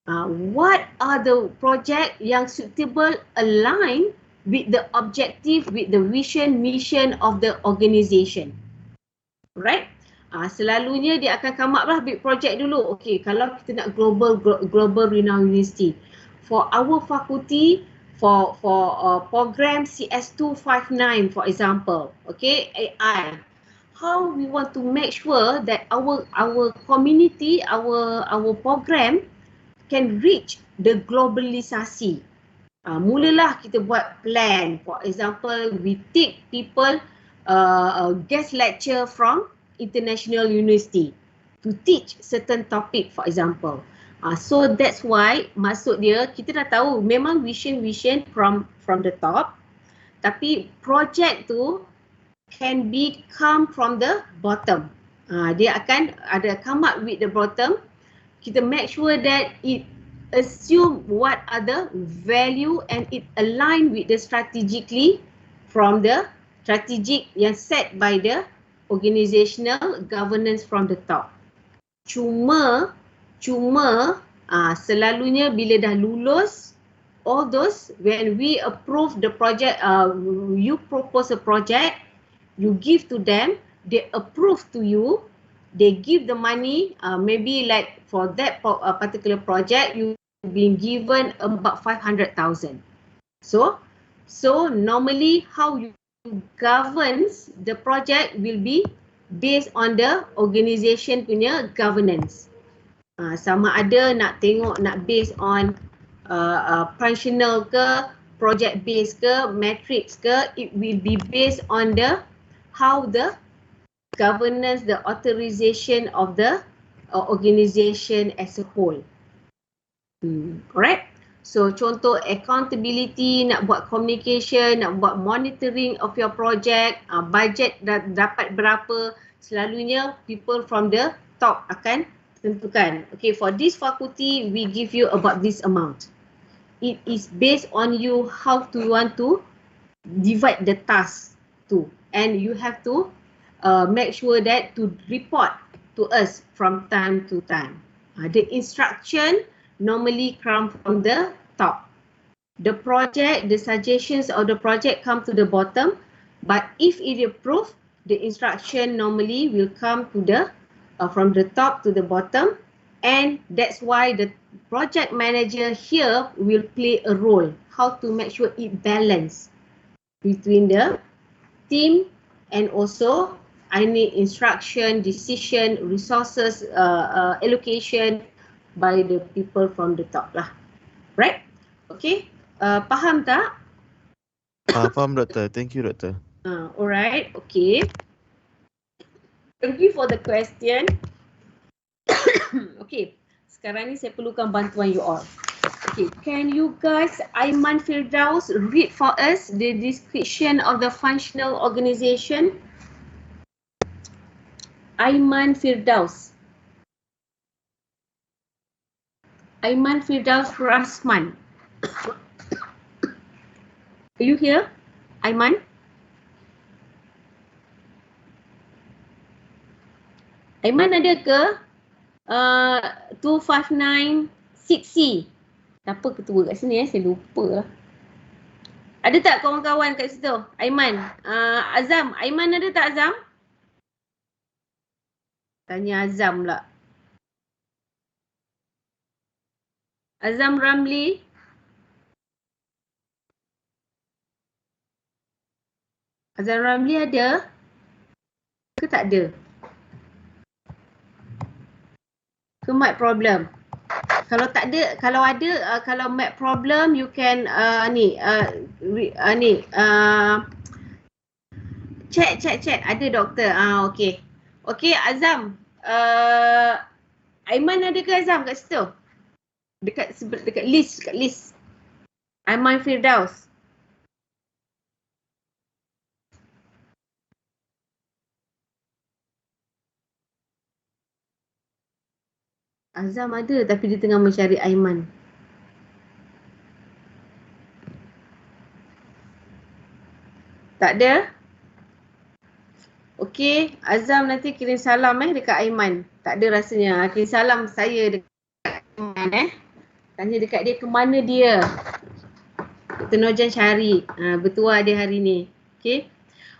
What are the project yang suitable, align with the objective, with the vision, mission of the organisation. Right? Selalunya dia akan come up lah big project dulu. Okay, kalau kita nak global renowned university. For our faculty, for program CS259 for example, okay, AI. How we want to make sure that our community, our program can reach the globalisasi. Mulalah kita buat plan. For example, we take people guest lecture from international university to teach certain topic, for example. So that's why maksud dia, kita dah tahu memang vision from the top, tapi project tu can be come from the bottom. Dia akan ada come up with the bottom. Kita make sure that it assume what are the value and it align with the strategically from the strategic yang set by the organizational governance from the top. Cuma selalunya bila dah lulus all those, when we approve the project, you propose a project, you give to them, they approve to you, they give the money, maybe like for that particular project, you've been given about 500,000. So normally how you governs the project will be based on the organisation punya governance. Sama ada nak tengok, nak based on functional ke, project based ke, matrix ke, it will be based on the how the governance, the authorization of the organisation as a whole. Alright? So contoh accountability, nak buat communication, nak buat monitoring of your project, budget dapat berapa, selalunya people from the top akan tentukan. Okay, for this faculty, we give you about this amount. It is based on you how to want to divide the task to, and you have to make sure that to report to us from time to time. The instruction normally come from the top. The project, the suggestions of the project come to the bottom, but if it approved, the instruction normally will come to the from the top to the bottom, and that's why the project manager here will play a role, how to make sure it balance between the team and also I need instruction, decision, resources, allocation by the people from the top lah. Right? Okay. Faham tak? Faham doktor. Thank you doktor. Alright. Okay. Thank you for the question. Okay. Sekarang ni saya perlukan bantuan you all. Okay. Can you guys, Aiman Firdaus, read for us the description of the functional organisation? Aiman Firdaus. Aiman Firdaus Rasman. Are you here, Aiman? Aiman ada ke 2596C? Siapa ketua kat sini saya lupa lah. Ada tak kawan-kawan kat situ? Aiman, Azam, Aiman ada tak Azam? Tanya Azam pula. Azam Ramli. Azam Ramli ada? Ke tak ada? Ke mic problem? Kalau tak ada, kalau ada, kalau mic problem, you can chat. Ada doktor. Okay. Okay, Azam. Aiman ada ke Azam kat situ? Dekat list. Aiman Firdaus. Azam ada tapi dia tengah mencari Aiman. Tak ada? Okey, Azam nanti kirim salam dekat Aiman. Tak ada rasanya. Kirim salam saya dekat Aiman Tanya dekat dia ke mana dia. Dr. Nojan cari. Bertuah dia hari ni. Okey.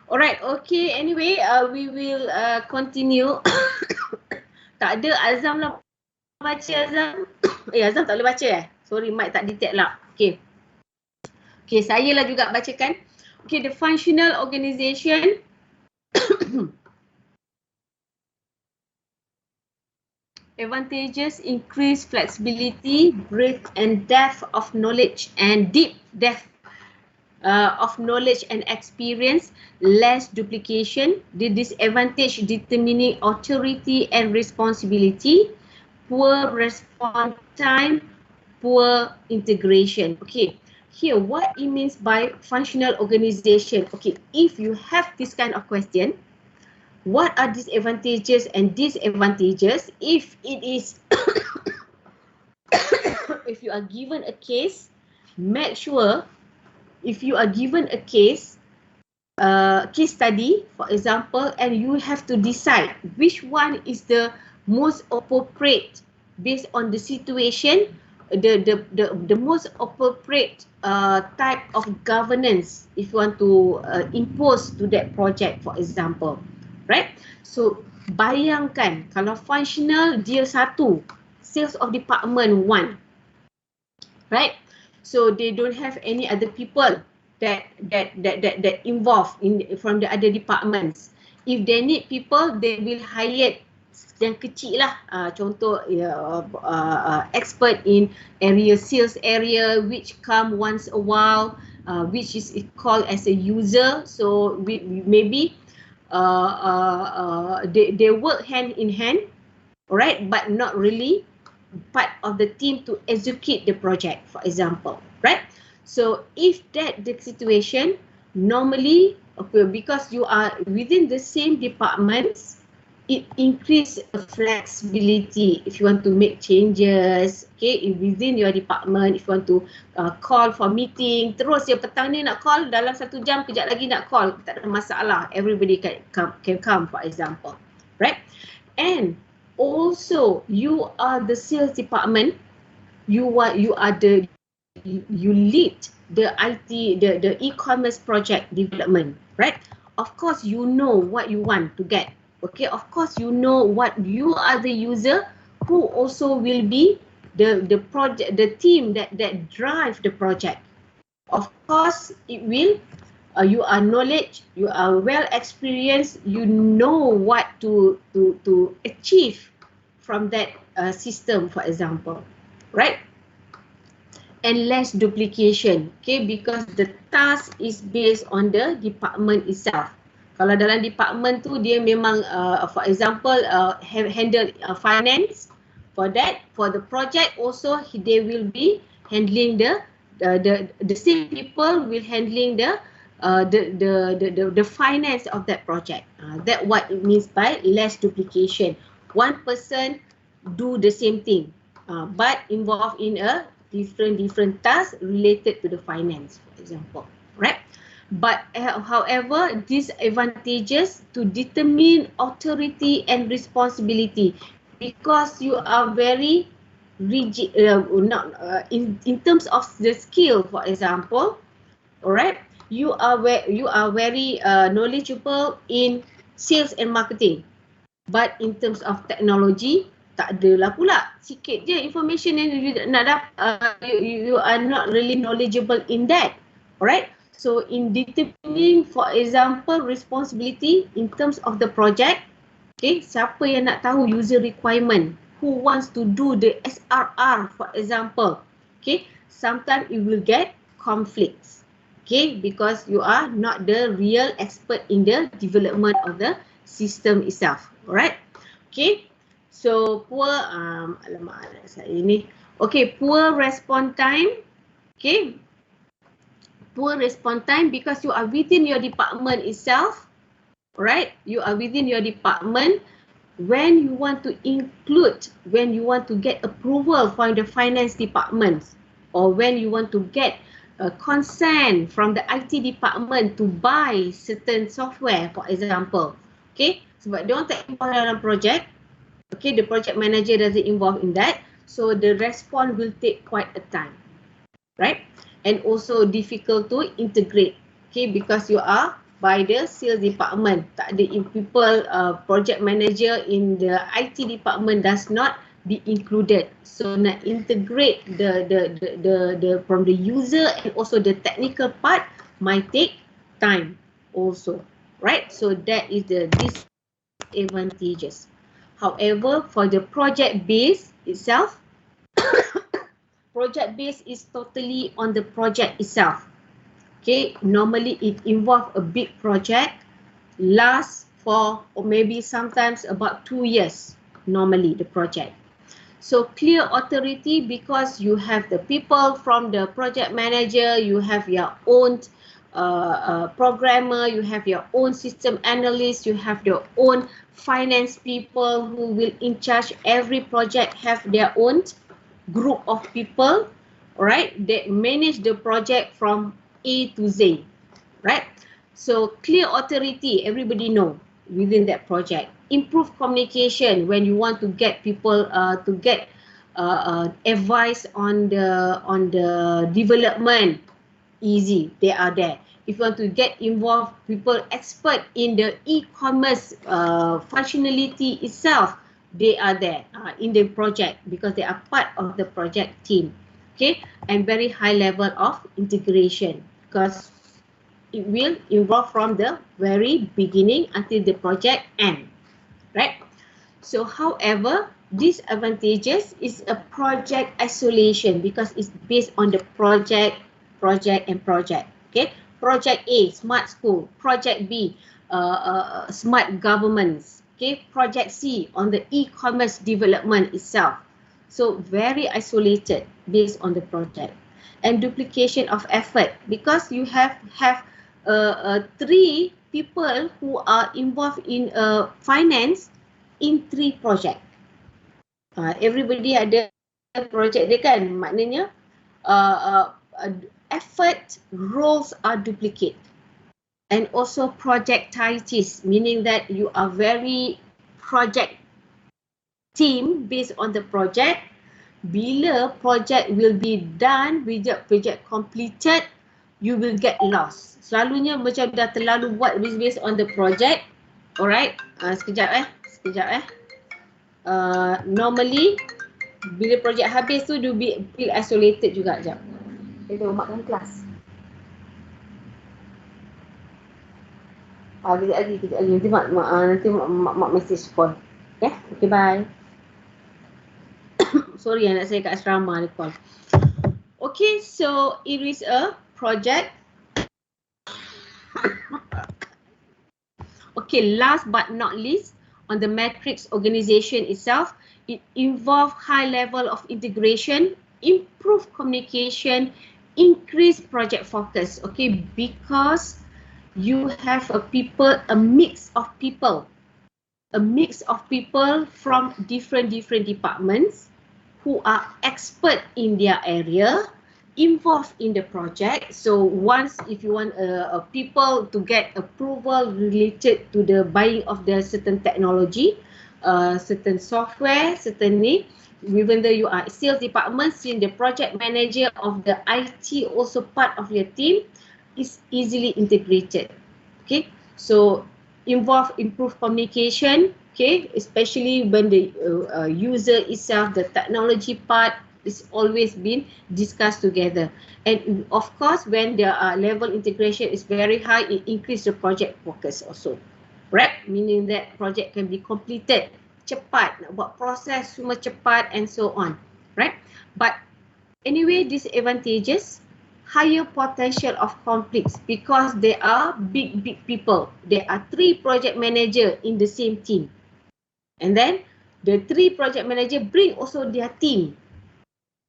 Alright, okay. Anyway, we will continue. Tak ada Azam lah baca Azam. Azam tak boleh baca Sorry, mic tak detect lah. Okay. Okay, saya lah juga bacakan. Okay, the functional organisation. Advantages increase flexibility, breadth and depth of knowledge and deep depth of knowledge and experience, less duplication. The disadvantage determining authority and responsibility, poor response time, poor integration. Okay, here what it means by functional organization. Okay, if you have this kind of question, what are disadvantages and disadvantages? If it is, if you are given a case, make sure if you are given a case study, for example, and you have to decide which one is the most appropriate based on the situation, the most appropriate type of governance if you want to impose to that project, for example, right? So bayangkan kalau functional dia satu, sales of department one, right? So they don't have any other people that involved in from the other departments. If they need people, they will hire yang kecil lah. Contoh expert in area sales area which come once a while, which is called as a user. So maybe they work hand in hand, alright, but not really part of the team to execute the project, for example, right? So if that the situation, normally, okay, because you are within the same departments, it increase flexibility if you want to make changes, okay, within your department. If you want to call for meeting, terus petang ni nak call, dalam 1 jam kejap lagi nak call, tak ada masalah, everybody can come, for example, right? And also you are the sales department, you lead the IT, the e-commerce project development, right? Of course you know what you want to get. Okay, of course you know what you are the user who also will be the project, the team that drive the project. Of course it will, you are knowledge, you are well experienced, you know what to achieve from that system, for example, right? And less duplication, okay, because the task is based on the department itself. Kalau dalam department tu dia memang for example handle finance, for that, for the project also they will be handling the same people will handling the finance of that project. That what it means by less duplication. One person do the same thing, but involved in a different tasks related to the finance, for example, right? But however, disadvantages to determine authority and responsibility because you are very rigid, not in terms of the skill, for example, alright, you are very knowledgeable in sales and marketing, but in terms of technology tak adalah pula, sikit je information yang you nak dapat, you are not really knowledgeable in that, alright. So in determining, for example, responsibility in terms of the project, okay, siapa yang nak tahu user requirement, who wants to do the SRR, for example, okay, sometimes you will get conflicts, okay, because you are not the real expert in the development of the system itself, alright. Okay, so poor, alamak saya ini, okay, poor response time, okay, poor response time because you are within your department itself, right? You are within your department. When you want to include, when you want to get approval from the finance department, or when you want to get a consent from the IT department to buy certain software, for example, okay? Sebab dia orang tak involved dalam project, okay, the project manager doesn't involve in that, so the response will take quite a time, right? And also difficult to integrate, okay, because you are by the sales department. Tak ada people, project manager in the IT department does not be included. So nak integrate the from the user and also the technical part might take time also, right? So that is the disadvantages. However, for the project base itself, project base is totally on the project itself. Okay, normally it involves a big project, lasts for or maybe sometimes about 2 years, normally the project. So clear authority because you have the people from the project manager, you have your own programmer, you have your own system analyst, you have your own finance people who will in charge every project, have their own group of people, right, that manage the project from A to Z, right? So clear authority, everybody know within that project. Improve communication when you want to get people to get advice on the development, easy, they are there. If you want to get involved, people expert in the e-commerce functionality itself, they are there in the project because they are part of the project team, okay, and very high level of integration because it will involve from the very beginning until the project end, right? So however, disadvantages is a project isolation because it's based on the project, okay? Project A, smart school. Project B, smart governments. Okay, Project C on the e-commerce development itself. So very isolated based on the project. And duplication of effort because you have 3 people who are involved in finance in 3 project. Everybody ada project dia kan, maknanya effort, roles are duplicate. And also projectitis, meaning that you are very project team based on the project. Bila project will be done, project completed, you will get lost. Selalunya macam dah terlalu buat based on the project. Alright, sekejap. Normally, bila project habis tu, you feel isolated juga. Sekejap. Kita makan kelas. Kejap lagi. Nanti mak message call. Okay, okay, bye. Sorry, anak saya kat asrama dia call. Okay, so it is a project. Okay, last but not least, on the matrix organization itself, it involves high level of integration, improve communication, increase project focus. Okay, because you have a mix of people from different departments who are expert in their area involved in the project. So once if you want people to get approval related to the buying of the certain technology, certain software, certain need, even though you are sales department, since the project manager of the IT also part of your team, is easily integrated. Okay, so improve communication. Okay, especially when the user itself, the technology part is always been discussed together. And of course, when the level integration is very high, it increase the project focus also. Right? Meaning that project can be completed cepat, nak buat proses semua cepat and so on. Right? But anyway, disadvantages, higher potential of conflicts because they are big people. There are 3 project manager in the same team. And then the 3 project manager bring also their team.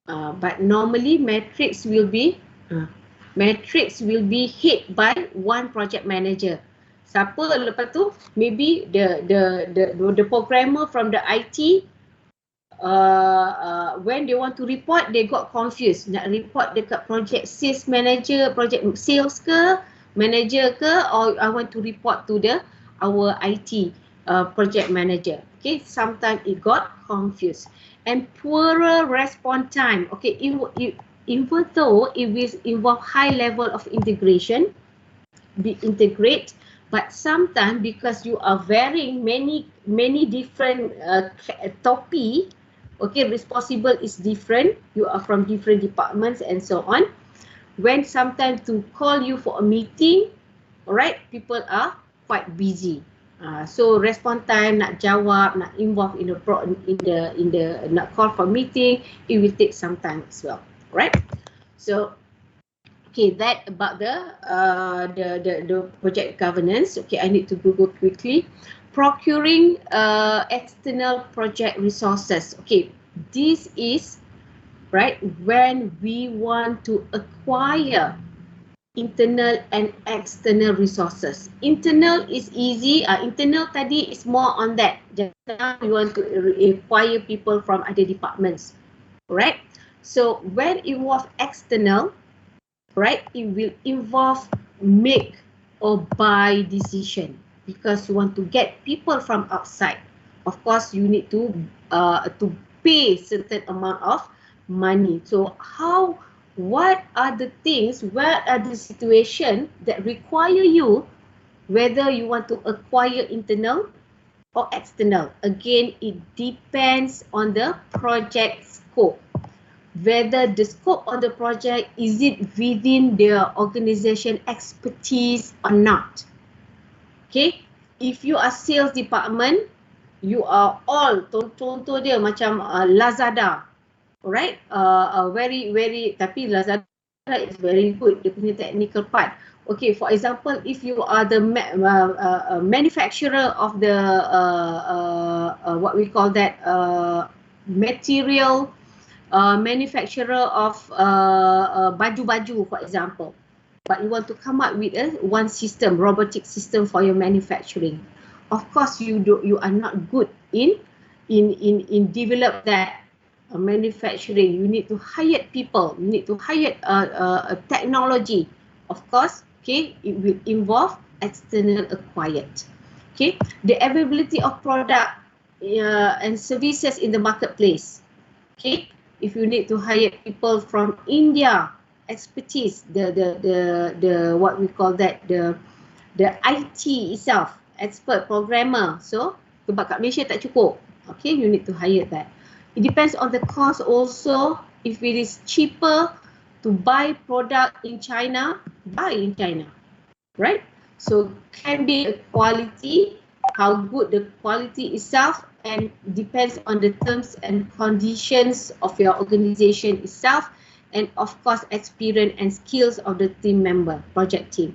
But normally matrix will be hit by one project manager. Siapa lepas tu maybe the programmer from the IT, when they want to report, they got confused. Nak report dekat project sales manager, project sales ke, manager ke, or I want to report to our IT project manager. Okay, sometimes it got confused. And poorer response time. Okay, even though it will involve high level of integration, integrate, but sometimes because you are varying many different topic, okay, responsible is different, you are from different departments and so on. When sometimes to call you for a meeting, alright, people are quite busy. So response time, nak jawab, nak involve in the nak call for meeting, it will take some time as well, right? So okay, that about the project governance. Okay, I need to go quickly. Procuring external project resources. Okay, this is right when we want to acquire internal and external resources. Internal is easy. Internal tadi is more on that. Just now we want to acquire people from other departments, right? So when it was external, right, it will involve make or buy decision because you want to get people from outside. Of course, you need to pay certain amount of money. So what are the things, what are the situation that require you, whether you want to acquire internal or external? Again, it depends on the project scope. Whether the scope of the project, is it within their organization expertise or not. Okay, if you are sales department, you are all, contoh dia macam Lazada, alright, very, tapi Lazada is very good, dia punya technical part. Okay, for example, if you are the manufacturer of the what we call that material, manufacturer of baju-baju, for example, but you want to come up with one system, robotic system for your manufacturing. Of course, you are not good in develop that manufacturing. You need to hire people. You need to hire a technology. Of course, okay, it will involve external acquired. Okay, the availability of product and services in the marketplace. Okay, if you need to hire people from India, expertise, the what we call that, the IT itself, expert programmer. So sebab kat Malaysia tak cukup. Okay, you need to hire that. It depends on the cost also. If it is cheaper to buy product in China, buy in China, right? So can be a quality, how good the quality itself, and depends on the terms and conditions of your organization itself, and of course experience and skills of the team member, project team.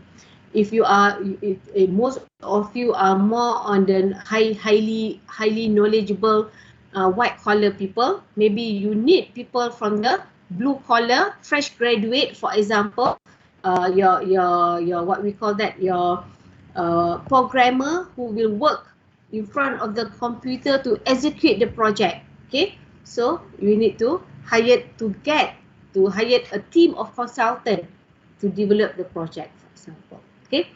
If you are, if most of you are more on the highly knowledgeable white collar people, maybe you need people from the blue collar, fresh graduate, for example, your what we call that, your programmer who will work in front of the computer to execute the project. Okay, So you need to hire a team of consultants to develop the project, for example. Okay.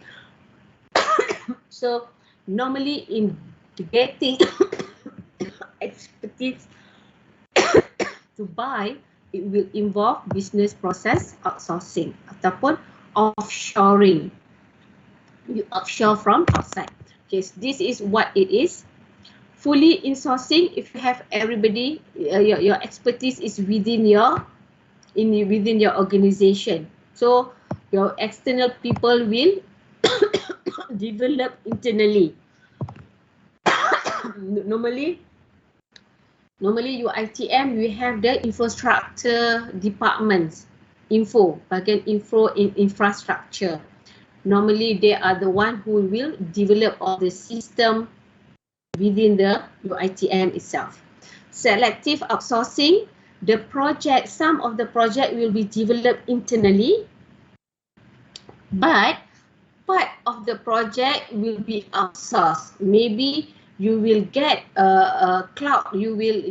So normally in getting expertise to buy, it will involve business process outsourcing ataupun offshoring. You offshore from outside. Okay, so this is what it is. Fully insourcing, if you have everybody, your expertise is within your organization. So your external people will develop internally. Normally UITM, we have the infrastructure departments, bagian info in infrastructure. Normally they are the one who will develop all the system within the UITM itself. Selective outsourcing, some of the project will be developed internally, but part of the project will be outsourced. Maybe you will get a cloud, you will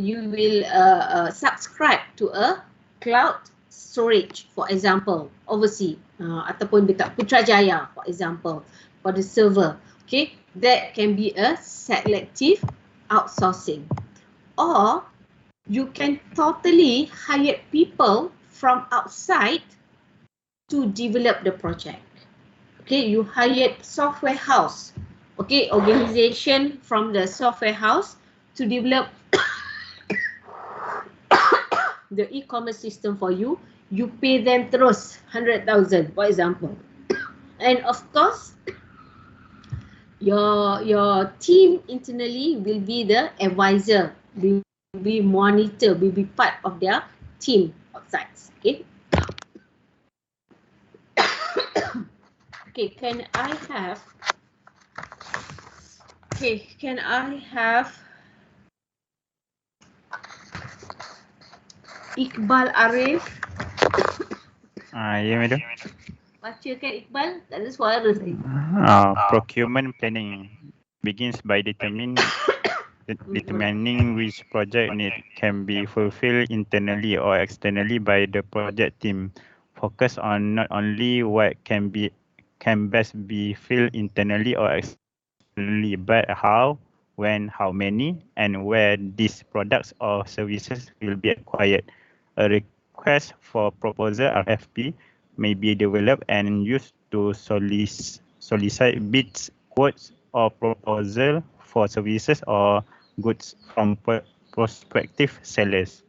subscribe to a cloud storage, for example, overseas, ataupun dekat Putrajaya, for example, for the server. Okay, that can be a selective outsourcing. Or you can totally hire people from outside to develop the project. Okay, you hired software house, okay, organization from the software house to develop the e-commerce system for you. You pay them terus 100,000, for example. And of course, your team internally will be the advisor, will be monitor, will be part of their team outside. Okay. Okay, can I have Iqbal Arif? Ya, madam. Bacakan Iqbal, tak ada suara saya. Procurement planning begins by determining which project need can be fulfilled internally or externally by the project team. Focus on not only what can best be filled internally or externally, but how, when, how many, and where these products or services will be acquired. A request for proposal (RFP) may be developed and used to solicit bids, quotes, or proposal for services or goods from prospective sellers.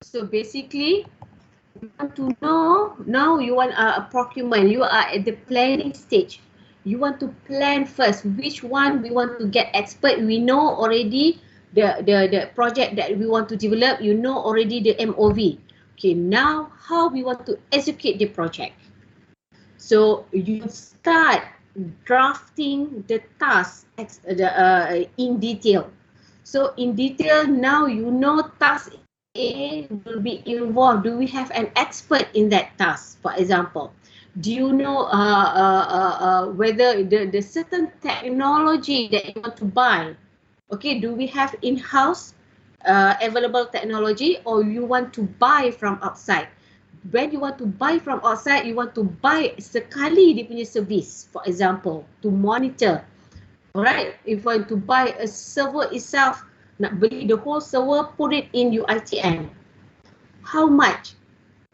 So basically, you want to know, now you want a procurement, you are at the planning stage. You want to plan first which one we want to get expert. We know already the project that we want to develop, you know already the MOV. Okay, now how we want to execute the project. So you start drafting the task in detail. So in detail, now you know task A will be involved. Do we have an expert in that task, for example? Do you know whether the certain technology that you want to buy, okay, do we have in-house available technology, or you want to buy from outside? When you want to buy from outside, you want to buy sekali dia punya service, for example, to monitor. Alright, if you want to buy a server itself, nak beli the whole server, put it in UITM. How much?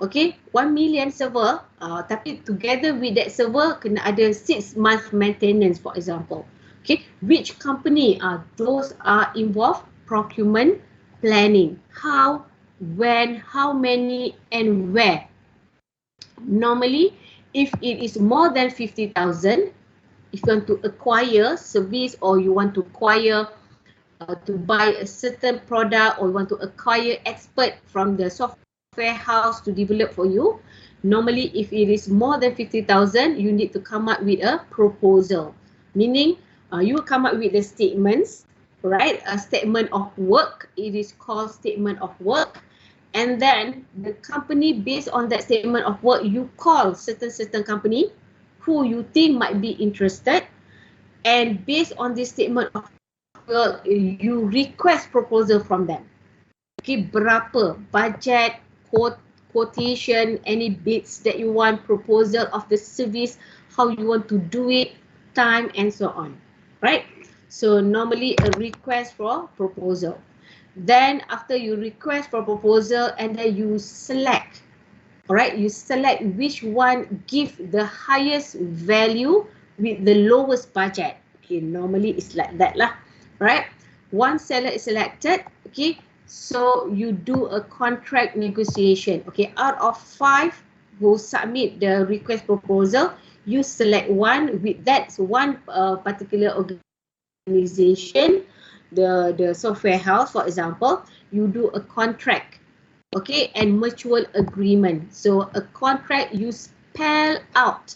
Okay, 1 million server, tapi together with that server, kena ada 6 month maintenance, for example. Okay, which company are those are involved? Procurement planning. How, when, how many, and where. Normally, if it is more than 50,000, if you want to acquire service, or you want to acquire to buy a certain product, or you want to acquire expert from the software house to develop for you, normally if it is more than 50,000, you need to come up with a proposal. Meaning, you will come up with the statements, right? A statement of work. It is called statement of work. And then the company, based on that statement of work, you call certain company who you think might be interested, and based on this statement of work, you request proposal from them. Okay, berapa budget, quotation, any bids that you want, proposal of the service, how you want to do it, time and so on, right? So normally a request for proposal. Then after you request for proposal and then you select, alright, you select which one give the highest value with the lowest budget. Okay, normally it's like that lah, right? One seller is selected, okay, so you do a contract negotiation. Okay, out of 5 who submit the request proposal, you select one with that one particular organization, the software house, for example. You do a contract, okay, and mutual agreement. So a contract, you spell out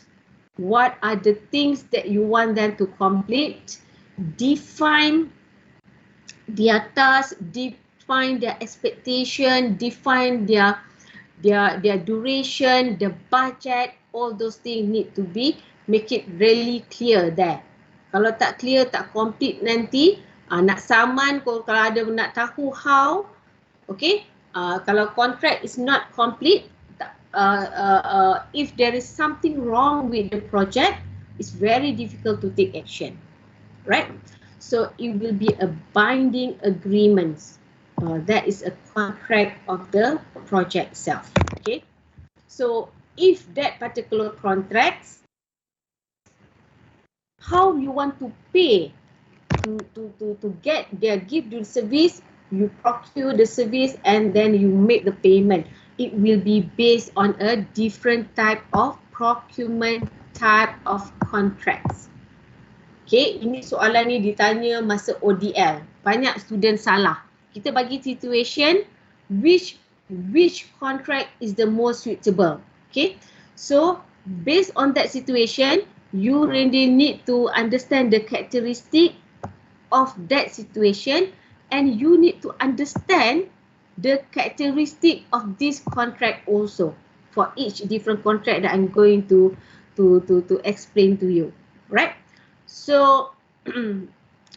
what are the things that you want them to complete, define their task, define their expectation, define their duration, the budget, all those things need to be, make it really clear there. Kalau tak clear, tak complete nanti, nak saman, kalau ada nak tahu how, okay, kalau contract is not complete, if there is something wrong with the project, it's very difficult to take action, right? So it will be a binding agreement. That is a contract of the project itself. Okay. So if that particular contract, how you want to pay to get their give the service, you procure the service and then you make the payment. It will be based on a different type of procurement type of contracts. Okay, ini soalan ni ditanya masa ODL. Banyak student salah. Kita bagi situation which contract is the most suitable. Okay, so based on that situation, you really need to understand the characteristic of that situation and you need to understand the characteristic of this contract also for each different contract that I'm going to explain to you, right? So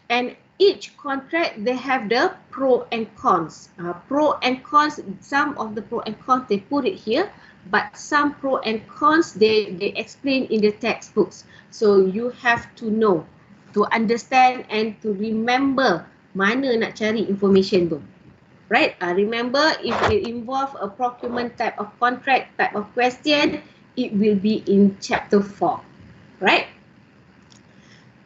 and each contract they have the pro and cons. Pro and cons, some of the pro and cons they put it here, but some pro and cons they explain in the textbooks. So you have to know, to understand and to remember mana nak cari information tu. Right? Remember, if it involve a procurement type of contract, type of question, it will be in chapter 4. Right?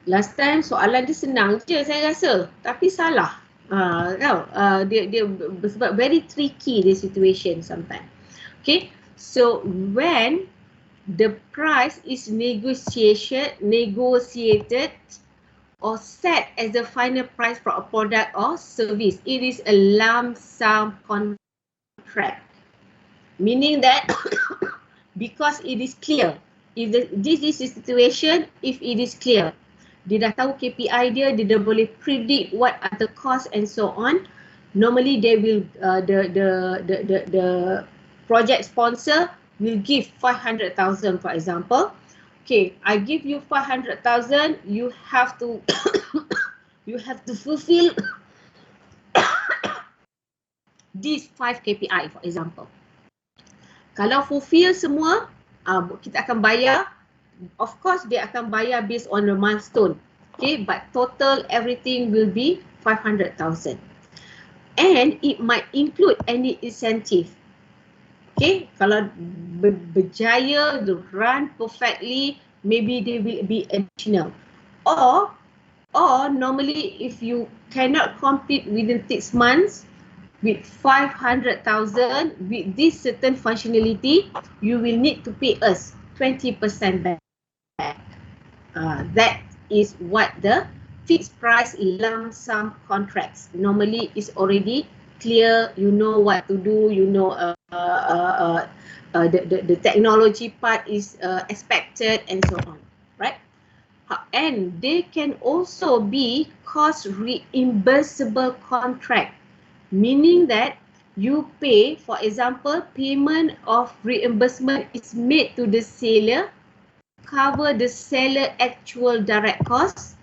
Last time soalan dia senang je saya rasa, tapi salah. Dia sebab very tricky the situation sometimes. Okay? So when the price is negotiated or set as the final price for a product or service, it is a lump sum contract. Meaning that because it is clear, if this is the situation, if it is clear, dia dah tahu KPI dia dah boleh predict what are the cost and so on. Normally they will the project sponsor will give 500,000 for example. Okay, I give you 500,000, you have to you have to fulfill these 5 KPI for example. Kalau fulfill semua, kita akan bayar. Of course, dia akan bayar based on the milestone. Okay, but total everything will be 500,000. And it might include any incentive. Okay, kalau berjaya, run perfectly, maybe they will be additional. Or normally if you cannot complete within 6 months with 500,000 with this certain functionality, you will need to pay us 20% back. That is what the fixed price lump sum contracts normally is already clear. You know what to do. You know the technology part is expected and so on, right? And they can also be cost reimbursable contract, meaning that you pay, for example, payment of reimbursement is made to the seller, cover the seller actual direct costs,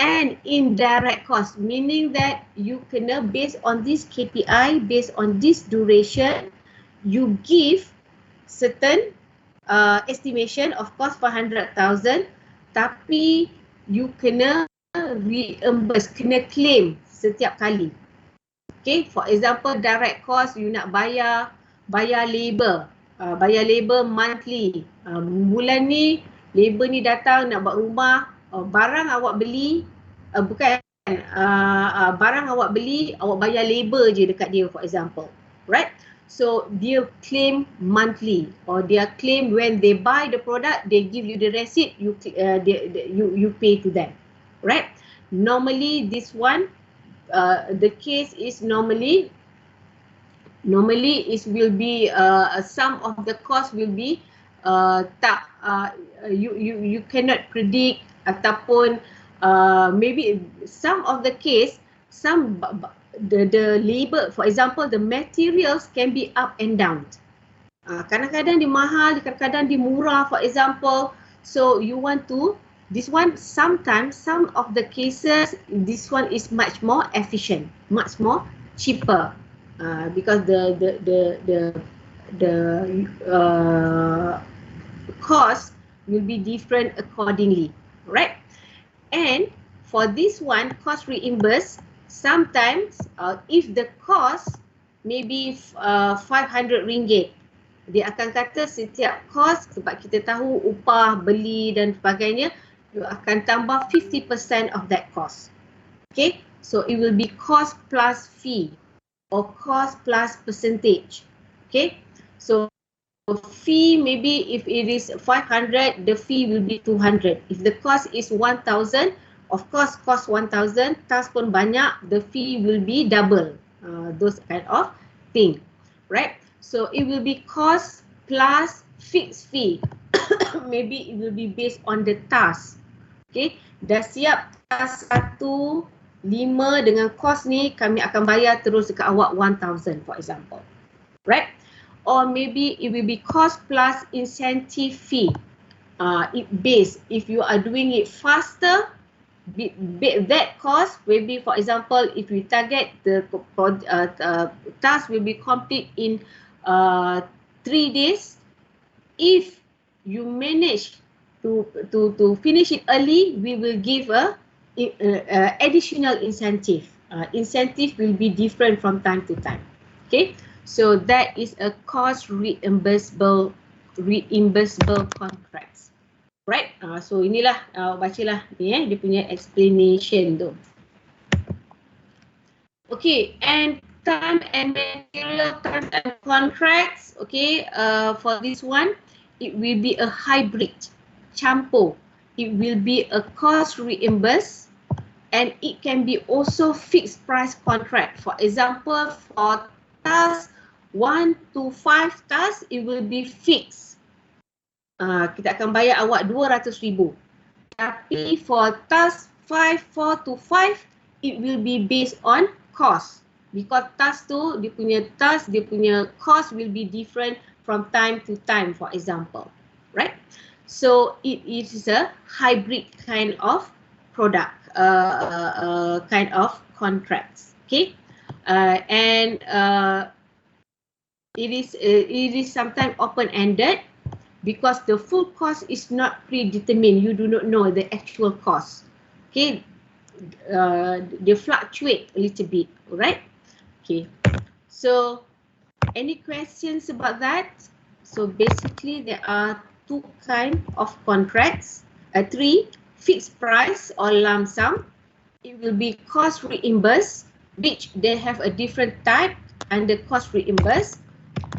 and indirect cost, meaning that you kena based on this KPI, based on this duration, you give certain estimation of cost 400,000, tapi you kena reimburse, kena claim setiap kali. Okay, for example, direct cost you nak bayar labor monthly. Bulan ni labor ni datang nak buat rumah, barang awak beli, barang awak beli, awak bayar labor je dekat dia, for example, right? So dia claim monthly, or dia claim when they buy the product, they give you the receipt, you pay to them, right? Normally this one, the case is normally it will be some of the cost will be you cannot predict, ataupun maybe some of the case, the labor, for example, the materials can be up and down. Kadang-kadang dia mahal, kadang-kadang dia murah, for example. So you want to, this one sometimes, some of the cases, this one is much more efficient, much more cheaper, because the cost will be different accordingly, right? And for this one, cost reimburse, sometimes if the cost maybe 500 ringgit, dia akan kata setiap cost, sebab kita tahu upah, beli dan sebagainya, you akan tambah 50% of that cost. Okay, so it will be cost plus fee or cost plus percentage. Okay, so fee, maybe if it is 500, the fee will be 200. If the cost is 1,000, of course cost 1,000, task pun banyak, the fee will be double. Those kind of thing, right? So it will be cost plus fixed fee. Maybe it will be based on the task. Okay, dah siap task 1, 5 dengan cost ni, kami akan bayar terus dekat awak 1,000, for example, right? Or maybe it will be cost plus incentive fee. It based, if you are doing it faster, that cost will be, for example, if we target the task will be complete in 3 days. If you manage to finish it early, we will give a additional incentive. Incentive will be different from time to time. Okay, so that is a cost reimbursable contracts. Right, so inilah bacalah ni dia punya explanation tu. Okay, and time and material terms and contracts. Okay, for this one, it will be a hybrid, campur. It will be a cost reimburse, and it can be also fixed price contract. For example, for task 1 to 5 tasks, it will be fixed. Kita akan bayar awak 200,000. Tapi for task 4 to 5, it will be based on cost. Because task tu, dia punya cost will be different from time to time, for example. Right? So it is a hybrid kind of product, kind of contracts. Okay? And it is sometimes open-ended, because the full cost is not predetermined. You do not know the actual cost. Okay, they fluctuate a little bit, right? Okay, so any questions about that? So basically there are 2 kind of contracts, 3, fixed price or lump sum. It will be cost reimbursed, which they have a different type under cost reimbursed.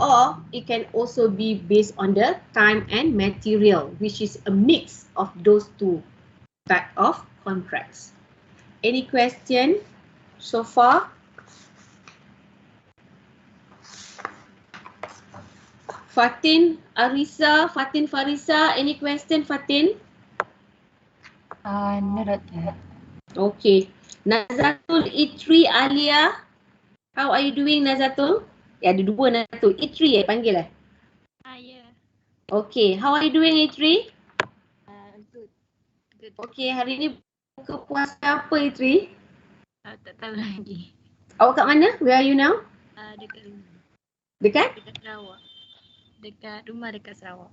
Or it can also be based on the time and material, which is a mix of those 2 type of contracts. Any question so far? Fatin Farisa, any question, Fatin? No, Doctor. Okay. Nazatul Itri Alia, how are you doing, Nazatul? Ada 2 Nazatul. Itri panggil lah. Yeah. Okay, how are you doing, Itri? Good. Okay, hari ni kepuasan apa, Itri? Tak tahu lagi. Awak kat mana? Where are you now? Dekat rumah. Dekat? Dekat Sarawak. Dekat rumah dekat Sarawak.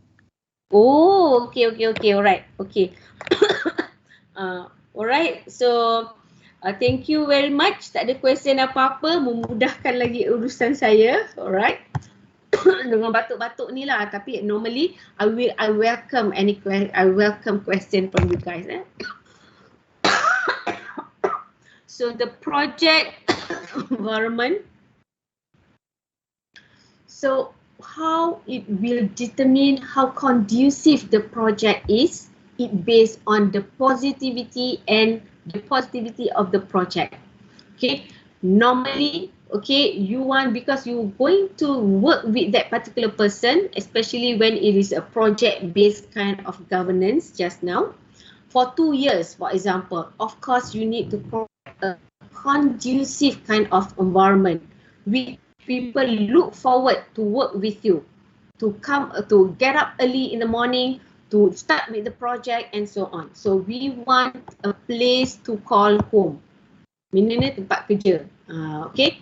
Oh, okay. Alright. Okay. Alright. So, thank you very much. Tak ada question apa-apa. Memudahkan lagi urusan saya. Alright. Dengan batuk-batuk ni lah. Tapi normally, I welcome question from you guys. So, the project environment. So, how it will determine how conducive the project is, it based on the positivity of the project. Okay, normally, okay, you want, because you're going to work with that particular person, especially when it is a project-based kind of governance just now, for 2 years, for example, of course, you need to provide a conducive kind of environment with people look forward to work with you, to come, to get up early in the morning, to start with the project and so on. So we want a place to call home. Maknanya tempat kerja. Okay.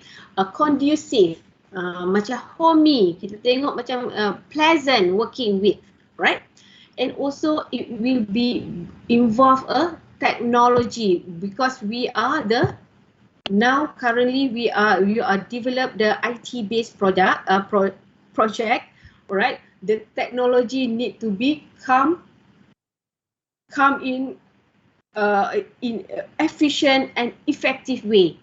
Conducive. Macam homey. Kita tengok macam pleasant working with. Right. And also it will be involve a technology, because we are now currently we are develop the IT based project, right? The technology need to be come in efficient and effective way.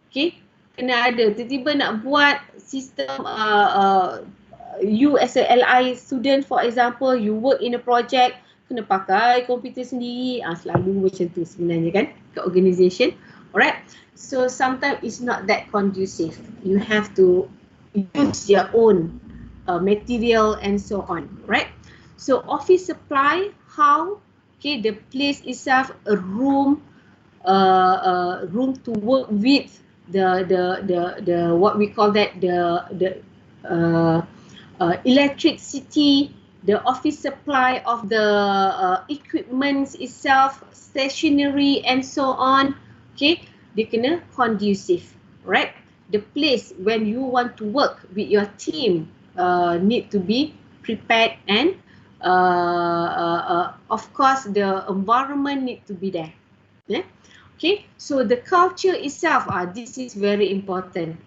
Okay, kena ada. Tiba-tiba nak buat sistem you as a LI student, for example, you work in a project, kena pakai komputer sendiri. Selalu macam tu sebenarnya kan, ke organisation. Alright, so sometimes it's not that conducive. You have to use your own material and so on, right? So office supply, how? Okay, the place itself, a room to work with the what we call that, the electricity, the office supply of the equipments itself, stationery and so on. Okay, dia kena conducive, right? The place when you want to work with your team need to be prepared, and of course the environment need to be there. Yeah? Okay, so the culture itself, this is very important.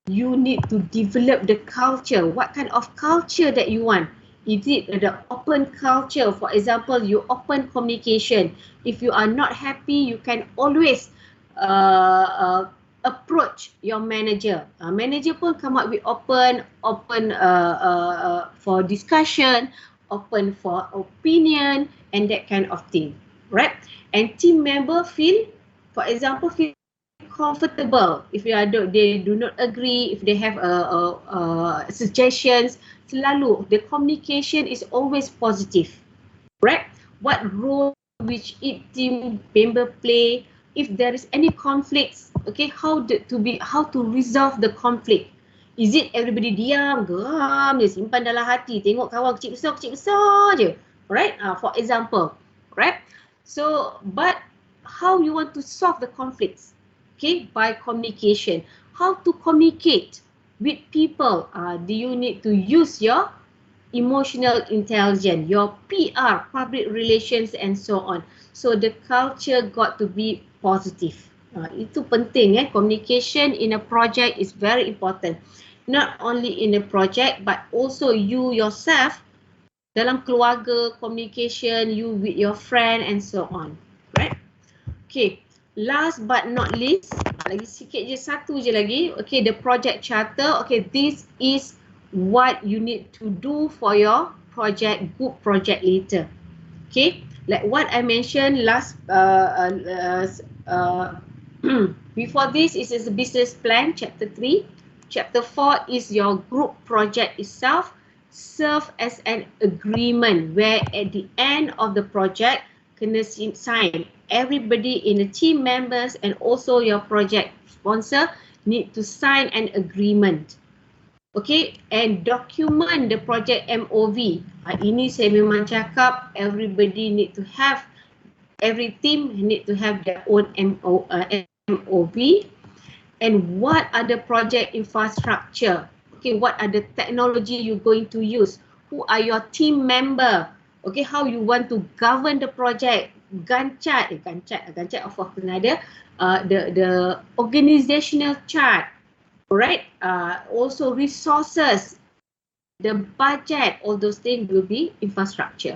You need to develop the culture. What kind of culture that you want? Is it the open culture? For example, you open communication. If you are not happy, you can always approach your manager. Manager pun come up with open for discussion, open for opinion, and that kind of thing, right? And team member feel, for example, feel comfortable. If they do not agree, if they have suggestions, selalu the communication is always positive, right? What role which each team member play, if there is any conflicts, okay, how to resolve the conflict. Is it everybody diam, geram je, simpan dalam hati, tengok kawan kecil besar je, right? For example, right? So, but how you want to solve the conflicts? Okay, by communication. How to communicate with people? Do you need to use your emotional intelligence, your PR, public relations and so on. So the culture got to be positive. Itu penting, communication in a project is very important. Not only in a project but also you yourself, dalam keluarga, communication, you with your friend and so on. Right? Okay, last but not least, lagi sikit je, satu je lagi. Okay, the project charter. Okay, this is what you need to do for your project, good project later. Okay, like what I mentioned last, before this is a business plan, chapter 3. Chapter 4 is your group project itself, serve as an agreement where at the end of the project, kena sign. Everybody in the team members and also your project sponsor need to sign an agreement. Okay, and document the project MOV. Ini saya memang cakap everybody need to have every team need to have their own MOV. And what are the project infrastructure? Okay, what are the technology you're going to use? Who are your team member? Okay, how you want to govern the project? Gantt chart of course kena ada. The organizational chart. Alright, also resources, the budget, all those things will be infrastructure.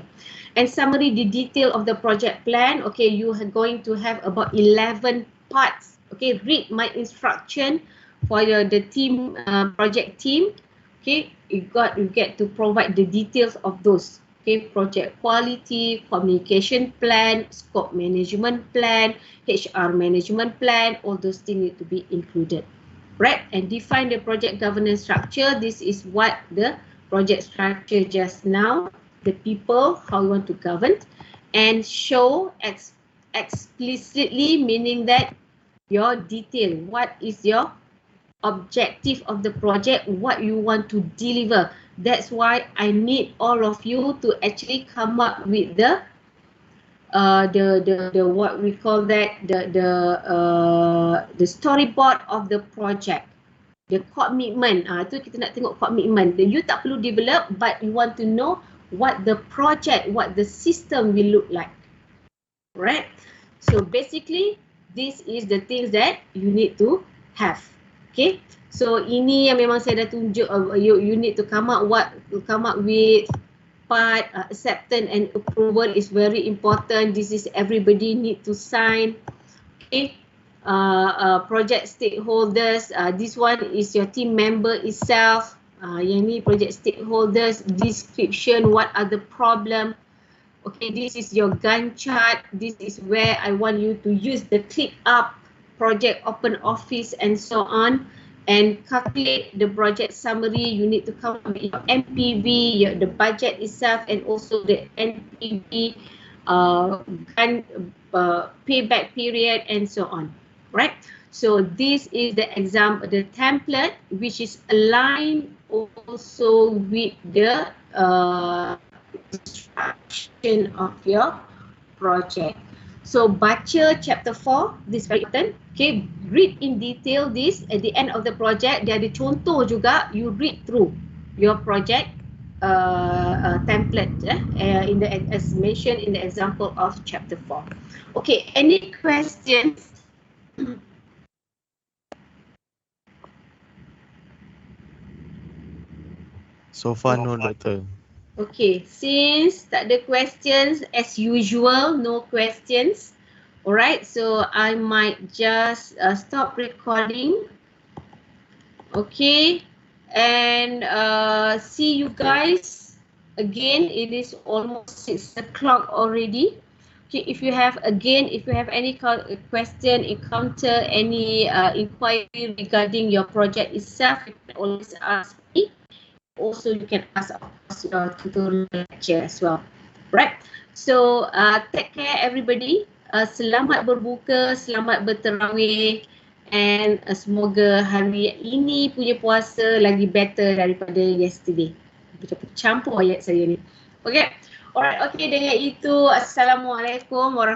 And summary, the detail of the project plan. Okay, you are going to have about 11 parts. Okay, read my instruction for the team, project team. Okay, you get to provide the details of those. Okay, project quality, communication plan, scope management plan, HR management plan, all those things need to be included. Right, and define the project governance structure. This is what the project structure just now, the people, how you want to govern, and show explicitly, meaning that your detail, what is your objective of the project, what you want to deliver. That's why I need all of you to actually come up with the what we call that, the storyboard of the project, the commitment. Tu kita nak tengok commitment. You tak perlu develop, but you want to know what the project, what the system will look like. Right? So basically, this is the things that you need to have. Okay? So ini yang memang saya dah tunjuk. You need to come up with part. Acceptance and approval is very important. This is everybody need to sign. Okay? Project stakeholders, this one is your team member itself. Yang ni project stakeholders, description, what are the problem. Okay, this is your Gantt chart. This is where I want you to use the click up, project open office and so on, and calculate the project summary. You need to come up with your MPV, the budget itself, and also the NPV, payback period and so on. Right, so this is the example, the template, which is aligned also with the instruction of your project. So baca chapter 4, this very important. Okay, read in detail this. At the end of the project, dia ada contoh juga. You read through your project template in the, as mentioned in the example of chapter 4. Okay, any questions? So far no, Doctor. Okay, since tak ada questions, as usual, no questions. Alright, so I might just stop recording. Okay, and see you guys again. It is almost 6 o'clock already. Okay, if you have any question, encounter any inquiry regarding your project itself, you can always ask me. Also, you can ask your tutorial lecture as well. Right? So, take care everybody. Selamat berbuka, selamat berterawih, and semoga hari ini punya puasa lagi better daripada yesterday. Campur ayat saya ni. Okay? Alright, okay, dengan itu, Assalamualaikum warahmatullahi